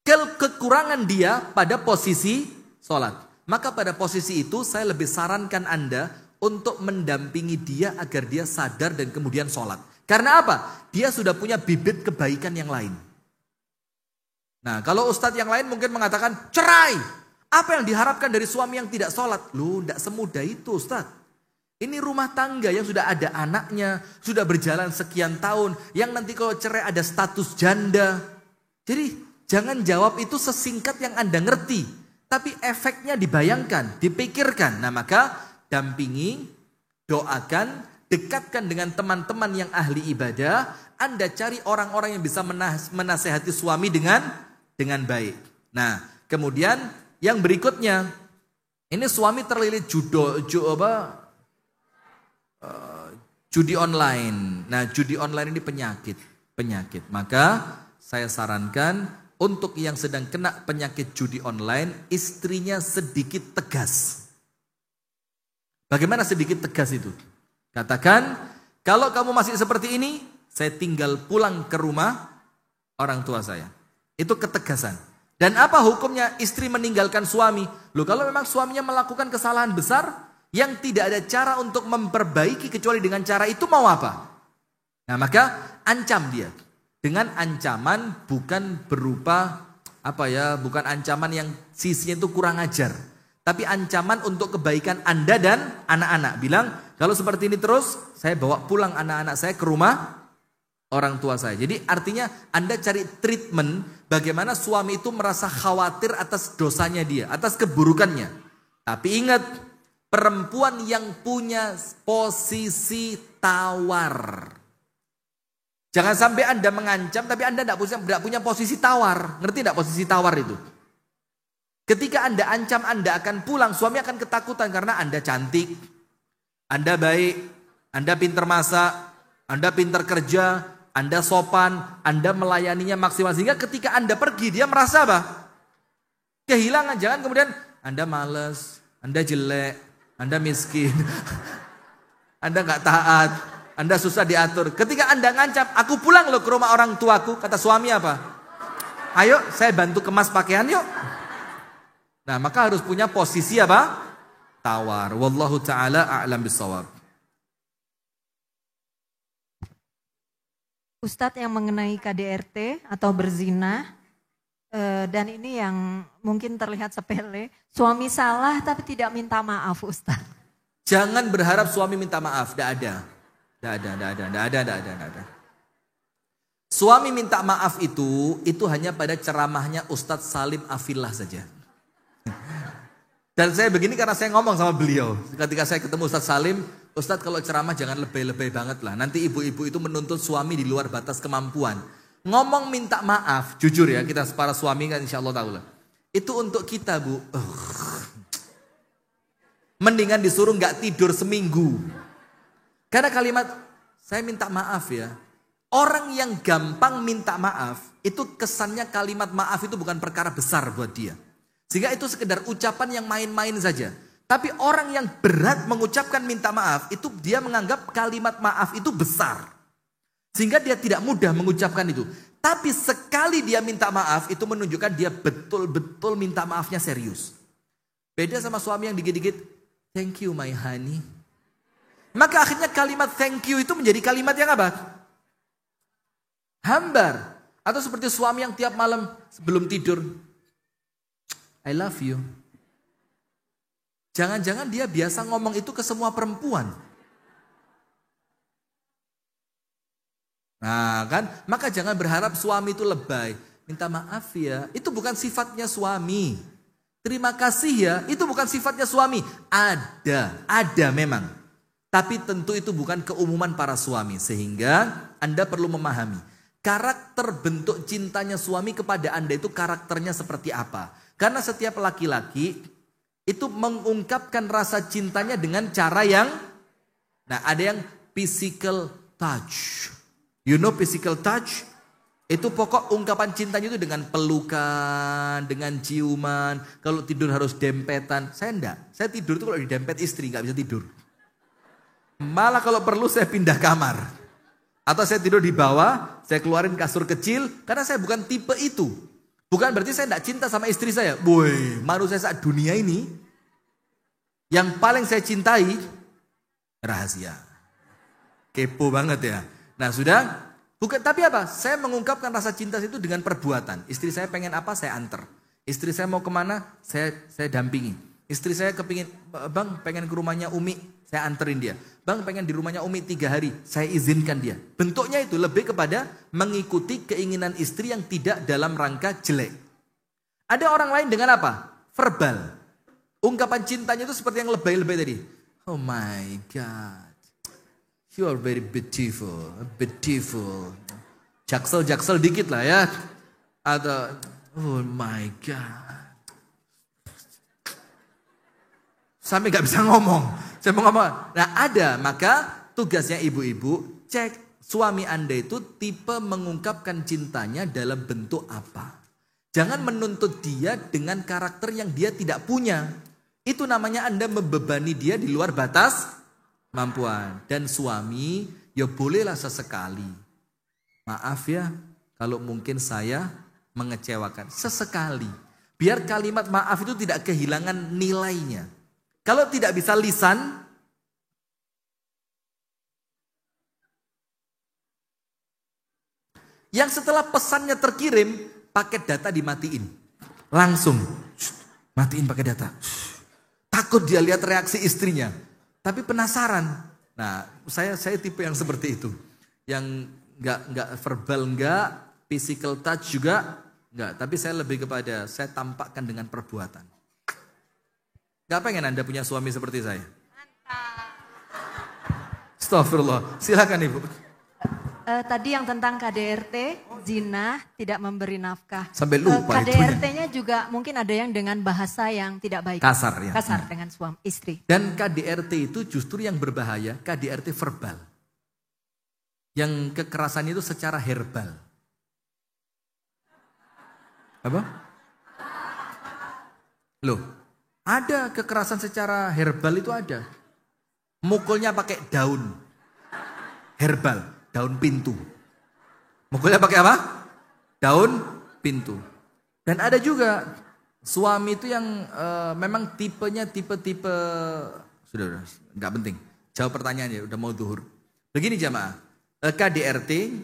Kekurangan dia pada posisi sholat. Maka pada posisi itu saya lebih sarankan Anda untuk mendampingi dia agar dia sadar dan kemudian sholat. Karena apa? Dia sudah punya bibit kebaikan yang lain. Nah, kalau ustadz yang lain mungkin mengatakan cerai. Apa yang diharapkan dari suami yang tidak sholat? Loh, tidak semudah itu ustadz. Ini rumah tangga yang sudah ada anaknya, sudah berjalan sekian tahun. Yang nanti kalau cerai ada status janda. Jadi jangan jawab itu sesingkat yang Anda ngerti. Tapi efeknya dibayangkan, dipikirkan. Nah maka dampingi, doakan, dekatkan dengan teman-teman yang ahli ibadah. Anda cari orang-orang yang bisa menasehati suami dengan baik. Nah kemudian yang berikutnya. Ini suami terlilit judi online. Nah judi online ini penyakit. Maka saya sarankan untuk yang sedang kena penyakit judi online, istrinya sedikit tegas. Bagaimana sedikit tegas itu? Katakan, kalau kamu masih seperti ini, saya tinggal pulang ke rumah orang tua saya. Itu ketegasan. Dan apa hukumnya istri meninggalkan suami? Loh, kalau memang suaminya melakukan kesalahan besar, yang tidak ada cara untuk memperbaiki kecuali dengan cara itu, mau apa? Nah maka ancam dia. Dengan ancaman bukan berupa bukan ancaman yang sisinya itu kurang ajar. Tapi ancaman untuk kebaikan Anda dan anak-anak. Bilang, kalau seperti ini terus, saya bawa pulang anak-anak saya ke rumah orang tua saya. Jadi artinya Anda cari treatment bagaimana suami itu merasa khawatir atas dosanya dia, atas keburukannya. Tapi ingat, perempuan yang punya posisi tawar. Jangan sampai Anda mengancam tapi Anda tidak punya posisi tawar. Ngerti tidak posisi tawar itu? Ketika Anda ancam Anda akan pulang, suami akan ketakutan karena Anda cantik, Anda baik, Anda pintar masak, Anda pintar kerja, Anda sopan, Anda melayaninya maksimal. Sehingga ketika Anda pergi dia merasa apa? Kehilangan. Jangan kemudian Anda malas, Anda jelek, Anda miskin, Anda gak taat, Anda susah diatur. Ketika Anda ngancam, aku pulang loh ke rumah orang tuaku. Kata suami apa? Ayo saya bantu kemas pakaian yuk. Nah maka harus punya posisi apa? Tawar. Wallahu ta'ala a'lam bisawab. Ustadz yang mengenai KDRT atau berzina. Dan ini yang mungkin terlihat sepele. Suami salah tapi tidak minta maaf Ustadz. Jangan berharap suami minta maaf. Tidak ada. Suami minta maaf itu hanya pada ceramahnya Ustadz Salim Afillah saja. Dan saya begini karena saya ngomong sama beliau. Ketika saya ketemu Ustadz Salim, Ustadz kalau ceramah jangan lebay-lebay banget lah. Nanti ibu-ibu itu menuntut suami di luar batas kemampuan. Ngomong minta maaf, jujur ya kita para suami kan insya Allah tahu lah. Itu untuk kita bu. Mendingan disuruh gak tidur seminggu. Karena kalimat, saya minta maaf ya. Orang yang gampang minta maaf, itu kesannya kalimat maaf itu bukan perkara besar buat dia. Sehingga itu sekedar ucapan yang main-main saja. Tapi orang yang berat mengucapkan minta maaf, itu dia menganggap kalimat maaf itu besar. Sehingga dia tidak mudah mengucapkan itu. Tapi sekali dia minta maaf, itu menunjukkan dia betul-betul minta maafnya serius. Beda sama suami yang dikit-dikit, thank you my honey. Maka akhirnya kalimat thank you itu menjadi kalimat yang apa? Hambar. Atau seperti suami yang tiap malam sebelum tidur, I love you. Jangan-jangan dia biasa ngomong itu ke semua perempuan. Nah kan, maka jangan berharap suami itu lebay. Minta maaf ya, itu bukan sifatnya suami. Terima kasih ya, itu bukan sifatnya suami. Ada memang. Tapi tentu itu bukan keumuman para suami. Sehingga Anda perlu memahami. Karakter bentuk cintanya suami kepada Anda itu karakternya seperti apa. Karena setiap laki-laki itu mengungkapkan rasa cintanya dengan cara yang, nah ada yang physical touch. You know physical touch? Itu pokok ungkapan cintanya itu dengan pelukan, dengan ciuman. Kalau tidur harus dempetan. Saya enggak. Saya tidur itu kalau didempet istri nggak bisa tidur. Malah kalau perlu saya pindah kamar. Atau saya tidur di bawah, saya keluarin kasur kecil. Karena saya bukan tipe itu. Bukan berarti saya enggak cinta sama istri saya. Woi, manusia saat dunia ini. Yang paling saya cintai, rahasia. Kepo banget ya. Nah sudah, bukan, tapi apa? Saya mengungkapkan rasa cinta itu dengan perbuatan. Istri saya pengen apa, saya antar. Istri saya mau kemana, saya dampingi. Istri saya kepingin, bang pengen ke rumahnya Umi, saya anterin dia. Bang pengen di rumahnya Umi 3 hari, saya izinkan dia. Bentuknya itu lebih kepada mengikuti keinginan istri yang tidak dalam rangka jelek. Ada orang lain dengan apa? Verbal. Ungkapan cintanya itu seperti yang lebay-lebay tadi. Oh my God. You are very beautiful. Beautiful. Jaksel dikit lah ya. Atau, oh my God. Sampai gak bisa ngomong. Saya mau ngomong. Nah ada, maka tugasnya ibu-ibu cek suami Anda itu tipe mengungkapkan cintanya dalam bentuk apa. Jangan menuntut dia dengan karakter yang dia tidak punya. Itu namanya Anda membebani dia di luar batas kemampuan. Dan suami, ya bolehlah sesekali. Maaf ya, kalau mungkin saya mengecewakan. Sesekali. Biar kalimat maaf itu tidak kehilangan nilainya. Kalau tidak bisa lisan, yang setelah pesannya terkirim, paket data dimatiin. Langsung, matiin paket data. Takut dia lihat reaksi istrinya. Tapi penasaran. Nah, saya tipe yang seperti itu. Yang enggak verbal enggak, physical touch juga enggak. Tapi saya lebih kepada, saya tampakkan dengan perbuatan. Gak pengen Anda punya suami seperti saya? Mantap. Astagfirullah. Silakan Ibu. Tadi yang tentang KDRT, zina, tidak memberi nafkah. Sampai lupa KDRT-nya juga mungkin ada yang dengan bahasa yang tidak baik. Kasar ya. Kasar dengan suami, istri. Dan KDRT itu justru yang berbahaya, KDRT verbal. Yang kekerasan itu secara herbal. Apa? Loh. Ada kekerasan secara herbal itu ada. Mukulnya pakai daun. Herbal, daun pintu. Mukulnya pakai apa? Daun pintu. Dan ada juga suami itu yang memang tipenya tipe-tipe. Sudah, nggak penting. Jawab pertanyaannya, udah mau zuhur. Begini jamaah, KDRT,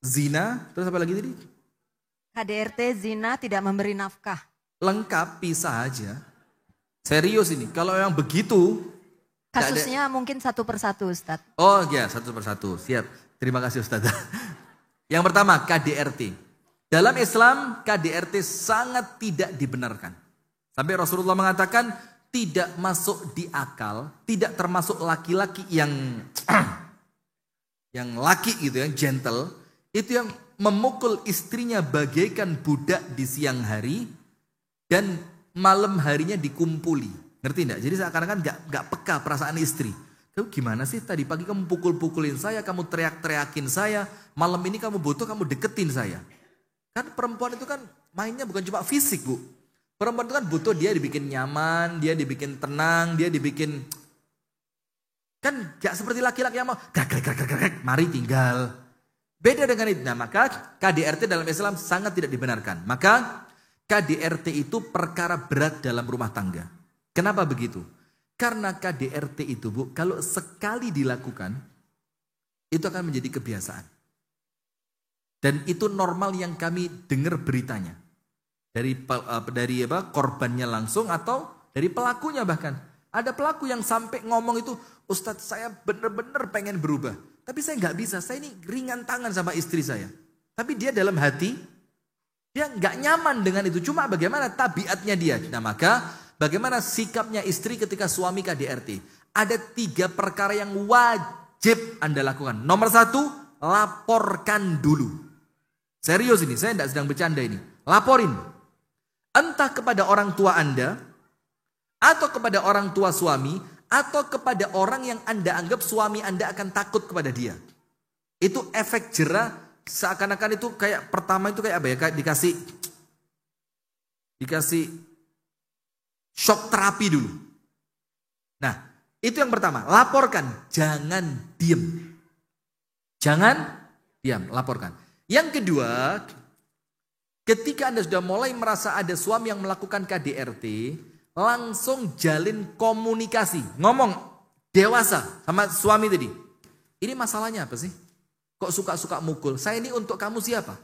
zina, terus apa lagi tadi? KDRT, zina, tidak memberi nafkah. Lengkap, pisah aja. Serius ini, kalau yang begitu. Kasusnya mungkin satu persatu Ustadz. Oh ya, satu persatu, siap. Terima kasih Ustadz. Yang pertama, KDRT. Dalam Islam, KDRT sangat tidak dibenarkan. Sampai Rasulullah mengatakan, tidak masuk di akal, tidak termasuk laki-laki yang laki gitu, yang gentle. Itu yang memukul istrinya bagaikan budak di siang hari. Dan malam harinya dikumpuli. Ngerti enggak? Jadi seakan-akan gak peka perasaan istri. kamu gimana sih tadi pagi kamu pukul-pukulin saya, kamu teriak-teriakin saya, malam ini kamu butuh kamu deketin saya. Kan perempuan itu kan mainnya bukan cuma fisik Bu. Perempuan itu kan butuh dia dibikin nyaman, dia dibikin tenang, dia dibikin... Kan gak seperti laki-laki yang mau mari tinggal. Beda dengan itu. Nah maka KDRT dalam Islam sangat tidak dibenarkan. Maka KDRT itu perkara berat dalam rumah tangga. Kenapa begitu? Karena KDRT itu Bu, kalau sekali dilakukan, itu akan menjadi kebiasaan. Dan itu normal yang kami dengar beritanya. Dari korbannya langsung atau dari pelakunya bahkan. Ada pelaku yang sampai ngomong itu, Ustadz saya benar-benar pengen berubah. Tapi saya nggak bisa, saya ini ringan tangan sama istri saya. Tapi dia dalam hati, dia nggak nyaman dengan itu. Cuma bagaimana tabiatnya dia. Nah maka... Bagaimana sikapnya istri ketika suami KDRT? Ada 3 perkara yang wajib Anda lakukan. Nomor 1, laporkan dulu. Serius ini, saya tidak sedang bercanda ini. Laporin. Entah kepada orang tua Anda, atau kepada orang tua suami, atau kepada orang yang Anda anggap suami Anda akan takut kepada dia. Itu efek jera, seakan-akan itu kayak pertama itu kayak apa ya? Kayak dikasih shock terapi dulu. Nah, itu yang pertama. Laporkan, jangan diem. Jangan diam, laporkan. Yang kedua, ketika Anda sudah mulai merasa ada suami yang melakukan KDRT, langsung jalin komunikasi. Ngomong dewasa sama suami tadi. Ini masalahnya apa sih? Kok suka-suka mukul? Saya ini untuk kamu siapa?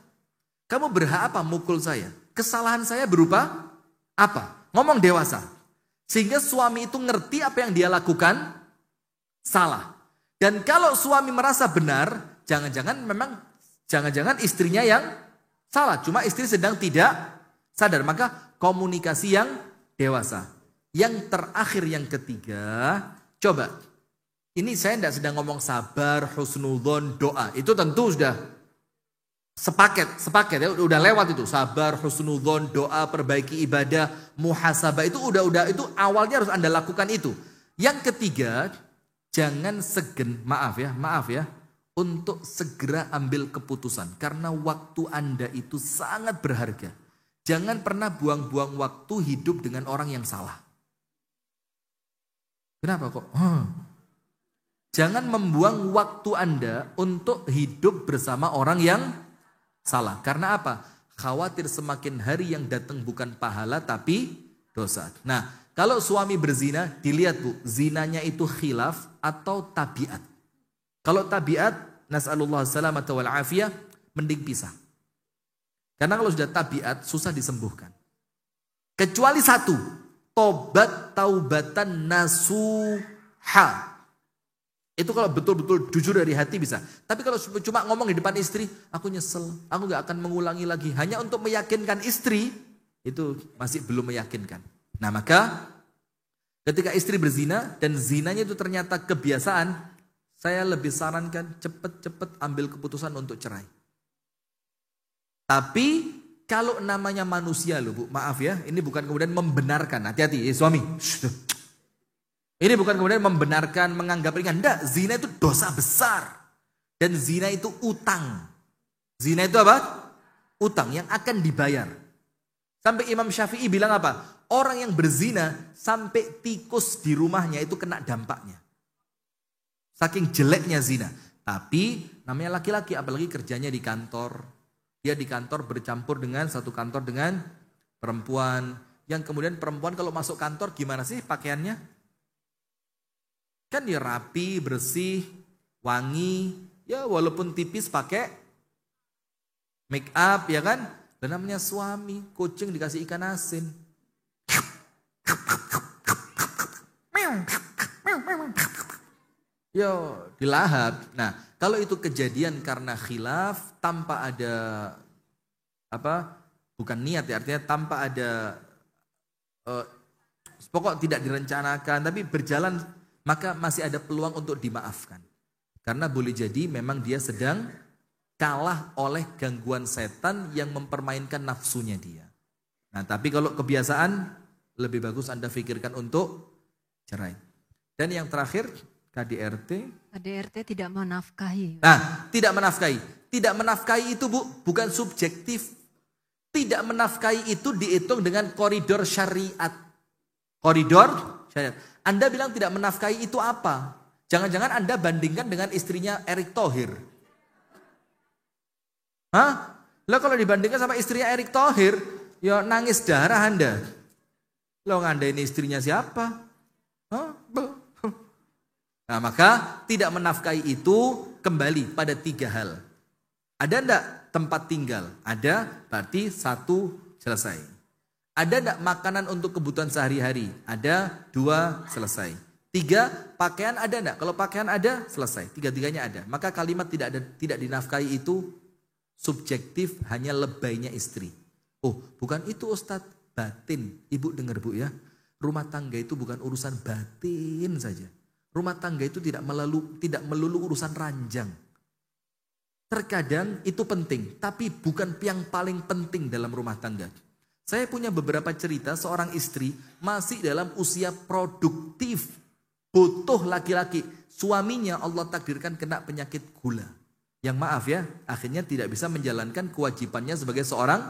Kamu berhak apa mukul saya? Kesalahan saya berupa apa? Ngomong dewasa. Sehingga suami itu ngerti apa yang dia lakukan salah. Dan kalau suami merasa benar, jangan-jangan istrinya yang salah. Cuma istri sedang tidak sadar. Maka komunikasi yang dewasa. Yang terakhir yang ketiga, coba. Ini saya tidak sedang ngomong sabar, husnudzon, doa. Itu tentu sudah sepaket ya, udah lewat itu. Sabar, husnudzon, doa, perbaiki ibadah, muhasabah itu udah itu awalnya harus Anda lakukan itu. Yang ketiga, jangan maaf ya, untuk segera ambil keputusan karena waktu Anda itu sangat berharga. Jangan pernah buang-buang waktu hidup dengan orang yang salah. Kenapa kok? Jangan membuang waktu Anda untuk hidup bersama orang yang salah. Karena apa? Khawatir semakin hari yang datang bukan pahala tapi dosa. Nah, kalau suami berzina, dilihat Bu, zinanya itu khilaf atau tabiat. Kalau tabiat, nas'alullah salamata wal afiyah, mending pisah. Karena kalau sudah tabiat, susah disembuhkan. Kecuali satu, tobat taubatan nasuha. Itu kalau betul-betul jujur dari hati bisa. Tapi kalau cuma ngomong di depan istri, aku nyesel, aku gak akan mengulangi lagi. Hanya untuk meyakinkan istri, itu masih belum meyakinkan. Nah maka ketika istri berzina dan zinanya itu ternyata kebiasaan, saya lebih sarankan cepet-cepet ambil keputusan untuk cerai. Tapi kalau namanya manusia loh Bu, maaf ya, ini bukan kemudian membenarkan, hati-hati suami. Ini bukan kemudian membenarkan, menganggap ringan. Enggak, zina itu dosa besar. Dan zina itu utang. Zina itu apa? Utang yang akan dibayar. Sampai Imam Syafi'i bilang apa? Orang yang berzina sampai tikus di rumahnya itu kena dampaknya. Saking jeleknya zina. Tapi namanya laki-laki, apalagi kerjanya di kantor. Dia di kantor bercampur dengan satu kantor dengan perempuan. Yang kemudian perempuan kalau masuk kantor gimana sih pakaiannya? Kan dia rapi, bersih, wangi, ya walaupun tipis pakai make up ya kan. Dan namanya suami, kucing dikasih ikan asin. Yo, dilahap. Nah, kalau itu kejadian karena khilaf tanpa ada bukan niat ya, artinya tanpa ada pokok tidak direncanakan tapi berjalan, maka masih ada peluang untuk dimaafkan. Karena boleh jadi memang dia sedang kalah oleh gangguan setan yang mempermainkan nafsunya dia. Nah, tapi kalau kebiasaan, lebih bagus Anda pikirkan untuk cerai. Dan yang terakhir, KDRT? KDRT tidak menafkahi. Nah, tidak menafkahi. Tidak menafkahi itu Bu, bukan subjektif. Tidak menafkahi itu dihitung dengan koridor syariat. Koridor syariat. Anda bilang tidak menafkahi itu apa? Jangan-jangan Anda bandingkan dengan istrinya Erick Thohir. Hah? Lah kalau dibandingkan sama istrinya Erick Thohir, ya nangis darah Anda. Lo nganda ini istrinya siapa? Hah? Nah maka tidak menafkahi itu kembali pada 3 hal. Ada enggak tempat tinggal? Ada, berarti 1 selesai. Ada enggak makanan untuk kebutuhan sehari-hari? Ada, 2 selesai. 3, pakaian ada enggak? Kalau pakaian ada, selesai. 3-tiganya ada. Maka kalimat tidak dinafkahi itu subjektif, hanya lebaynya istri. Oh, bukan itu Ustadz, batin. Ibu dengar Bu ya, rumah tangga itu bukan urusan batin saja. Rumah tangga itu tidak melulu urusan ranjang. Terkadang itu penting, tapi bukan yang paling penting dalam rumah tangga. Saya punya beberapa cerita seorang istri masih dalam usia produktif, butuh laki-laki. Suaminya Allah takdirkan kena penyakit gula. Yang maaf ya, akhirnya tidak bisa menjalankan kewajibannya sebagai seorang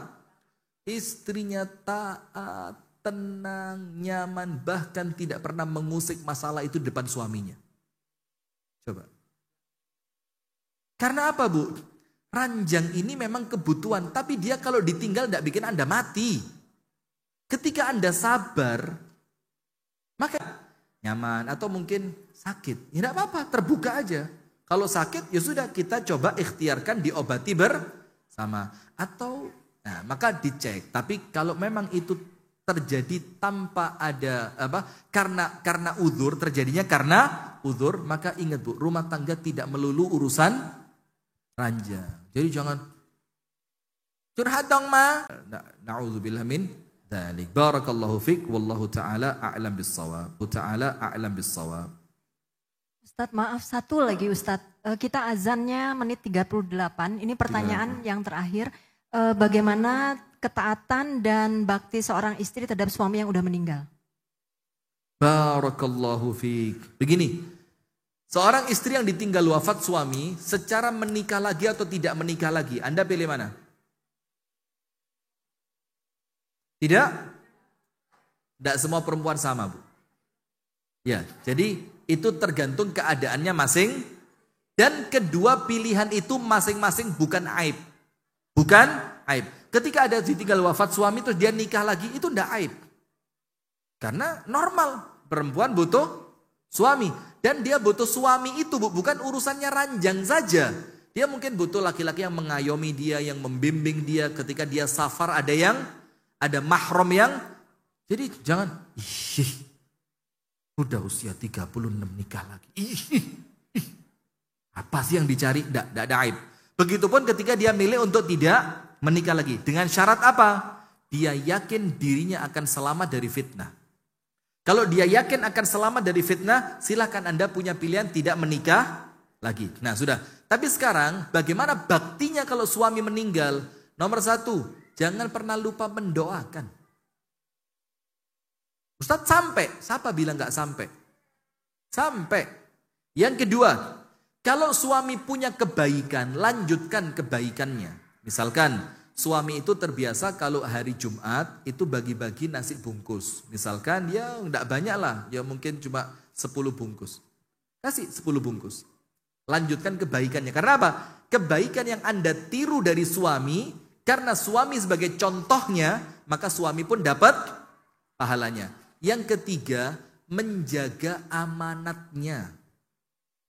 istrinya taat, tenang, nyaman, bahkan tidak pernah mengusik masalah itu depan suaminya. Coba. Karena apa Bu? Ranjang ini memang kebutuhan, tapi dia kalau ditinggal tidak bikin Anda mati. Ketika Anda sabar, maka nyaman atau mungkin sakit. Ya tidak apa-apa, terbuka aja. Kalau sakit ya sudah kita coba ikhtiarkan diobati bersama. Atau nah, maka dicek. Tapi kalau memang itu terjadi tanpa ada karena uzur, terjadinya karena uzur, maka ingat Bu, rumah tangga tidak melulu urusan ranjang. Jadi jangan curhat dong Ma. Na'udzubillah min dzalik. Barakallahu fik wallahu taala a'lam bis-shawab. Ta'ala a'lam bis-shawab. Ustadz maaf satu lagi Ustadz, kita azannya menit 38, ini pertanyaan yang terakhir, bagaimana ketaatan dan bakti seorang istri terhadap suami yang udah meninggal? Barakallahu fiik. Begini, seorang istri yang ditinggal wafat suami, secara menikah lagi atau tidak menikah lagi, Anda pilih mana? Tidak? Tidak semua perempuan sama Bu. Ya, jadi itu tergantung keadaannya masing. Dan kedua pilihan itu masing-masing bukan aib. Bukan aib. Ketika ada ditinggal wafat suami terus dia nikah lagi, itu tidak aib. Karena normal, perempuan butuh suami. Dan dia butuh suami itu bukan urusannya ranjang saja. Dia mungkin butuh laki-laki yang mengayomi dia, yang membimbing dia. Ketika dia safar ada mahram yang. Jadi jangan, udah usia 36 nikah lagi. Apa sih yang dicari? Tidak ada aib. Begitupun ketika dia milih untuk tidak menikah lagi. Dengan syarat apa? Dia yakin dirinya akan selamat dari fitnah. Kalau dia yakin akan selamat dari fitnah, silahkan Anda punya pilihan tidak menikah lagi. Nah sudah. Tapi sekarang bagaimana baktinya kalau suami meninggal? Nomor 1, jangan pernah lupa mendoakan. Ustadz sampai. Siapa bilang gak sampai? Sampai. Yang kedua, kalau suami punya kebaikan, lanjutkan kebaikannya. Misalkan suami itu terbiasa kalau hari Jumat itu bagi-bagi nasi bungkus. Misalkan ya enggak banyak lah, ya mungkin cuma 10 bungkus. Kasih 10 bungkus. Lanjutkan kebaikannya. Karena apa? Kebaikan yang Anda tiru dari suami, karena suami sebagai contohnya, maka suami pun dapat pahalanya. Yang ketiga, menjaga amanatnya.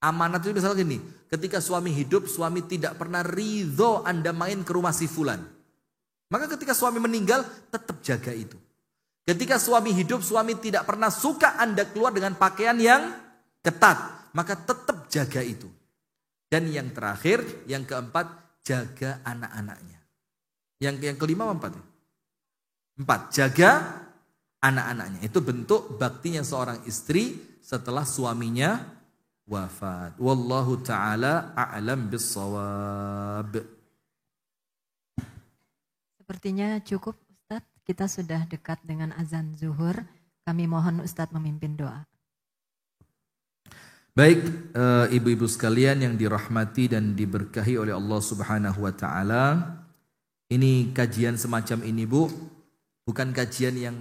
Amanat itu misalnya gini, ketika suami hidup, suami tidak pernah ridho Anda main ke rumah si fulan. Maka ketika suami meninggal, tetap jaga itu. Ketika suami hidup, suami tidak pernah suka Anda keluar dengan pakaian yang ketat. Maka tetap jaga itu. Dan yang terakhir, yang keempat, jaga anak-anaknya. Yang kelima apa 4? 4, jaga anak-anaknya. Itu bentuk baktinya seorang istri setelah suaminya wafat. Wallahu ta'ala a'lam bis-shawab. Sepertinya cukup Ustadz, kita sudah dekat dengan azan zuhur. Kami mohon Ustadz memimpin doa. Baik, ibu-ibu sekalian yang dirahmati dan diberkahi oleh Allah Subhanahu wa taala. Ini kajian semacam ini, Bu, bukan kajian yang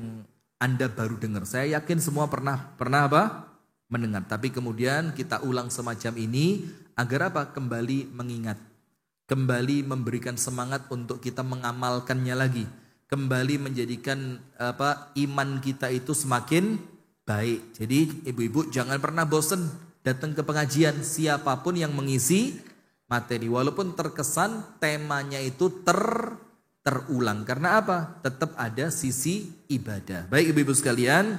Anda baru dengar. Saya yakin semua pernah apa? Mendengar. Tapi kemudian kita ulang semacam ini agar apa? Kembali mengingat. Kembali memberikan semangat untuk kita mengamalkannya lagi. Kembali menjadikan iman kita itu semakin baik. Jadi ibu-ibu jangan pernah bosan datang ke pengajian, siapapun yang mengisi materi. Walaupun terkesan temanya itu terulang. Karena apa? Tetap ada sisi ibadah. Baik ibu-ibu sekalian,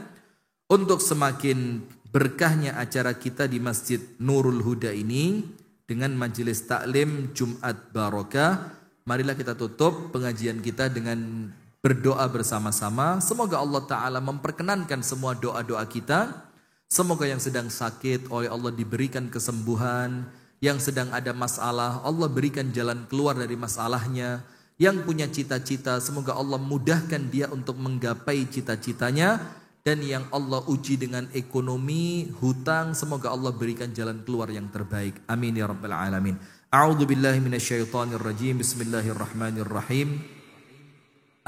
untuk semakin berkahnya acara kita di Masjid Nurul Huda ini, dengan majelis taklim Jumat Barokah, marilah kita tutup pengajian kita dengan berdoa bersama-sama. Semoga Allah Ta'ala memperkenankan semua doa-doa kita. Semoga yang sedang sakit oleh Allah diberikan kesembuhan. Yang sedang ada masalah, Allah berikan jalan keluar dari masalahnya. Yang punya cita-cita, semoga Allah mudahkan dia untuk menggapai cita-citanya. Dan yang Allah uji dengan ekonomi, hutang, semoga Allah berikan jalan keluar yang terbaik. Amin ya rabbal alamin. A'udzu billahi minasyaitonir rajim. Bismillahirrahmanirrahim.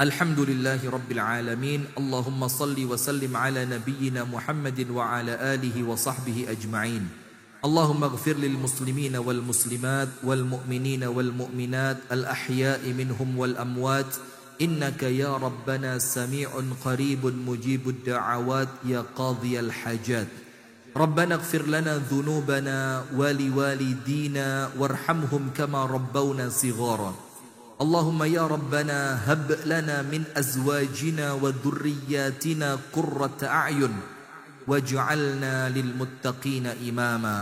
Alhamdulillahi rabbil alamin. Allahumma salli wa sallim ala nabiyyina Muhammadin wa ala alihi wa sahbihi ajma'in. Allahumma ighfir lil muslimina wal muslimat wal mu'minina wal mu'minat al ahya'i minhum wal amwat. إنك يا ربنا سميع قريب مجيب الدعوات يا قاضي الحاجات. ربنا اغفر لنا ذنوبنا ولوالدينا وارحمهم كما ربونا صغارا. اللهم يا ربنا هب لنا من أزواجنا وذرياتنا قرة أعين واجعلنا للمتقين إماما.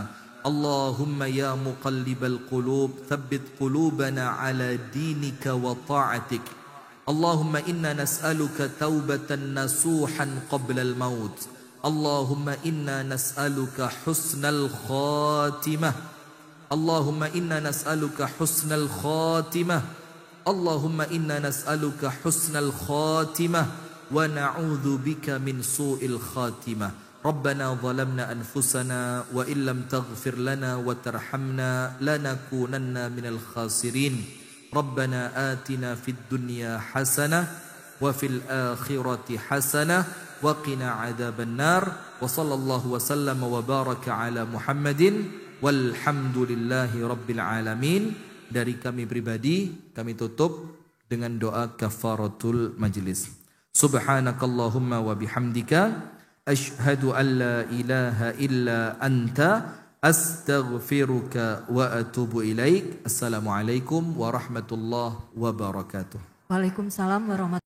اللهم يا مقلب القلوب ثبت قلوبنا على دينك وطاعتك. اللهم إنا نسألك توبة نصوحا قبل الموت. اللهم إنا نسألك حسن الخاتمة. اللهم إنا نسألك حسن الخاتمة. اللهم إنا نسألك حسن الخاتمة ونعوذ بك من سوء الخاتمة. ربنا ظلمنا أنفسنا وإن لم تغفر لنا وترحمنا لنكونن من الخاسرين. ربنا آتنا في الدنيا حسنة وفي الآخرة حسنة وقنا عذاب النار. وصلى الله وسلم وبارك على محمد والحمد لله رب العالمين. Dari kami pribadi, kami tutup dengan doa kafaratul majlis. Subhanakallahumma wa bihamdika asyhadu an la ilaha illa anta astaghfiruka wa atubu ilaik. Assalamualaikum warahmatullahi wabarakatuh. Waalaikumsalam warahmatullahi wabarakatuh.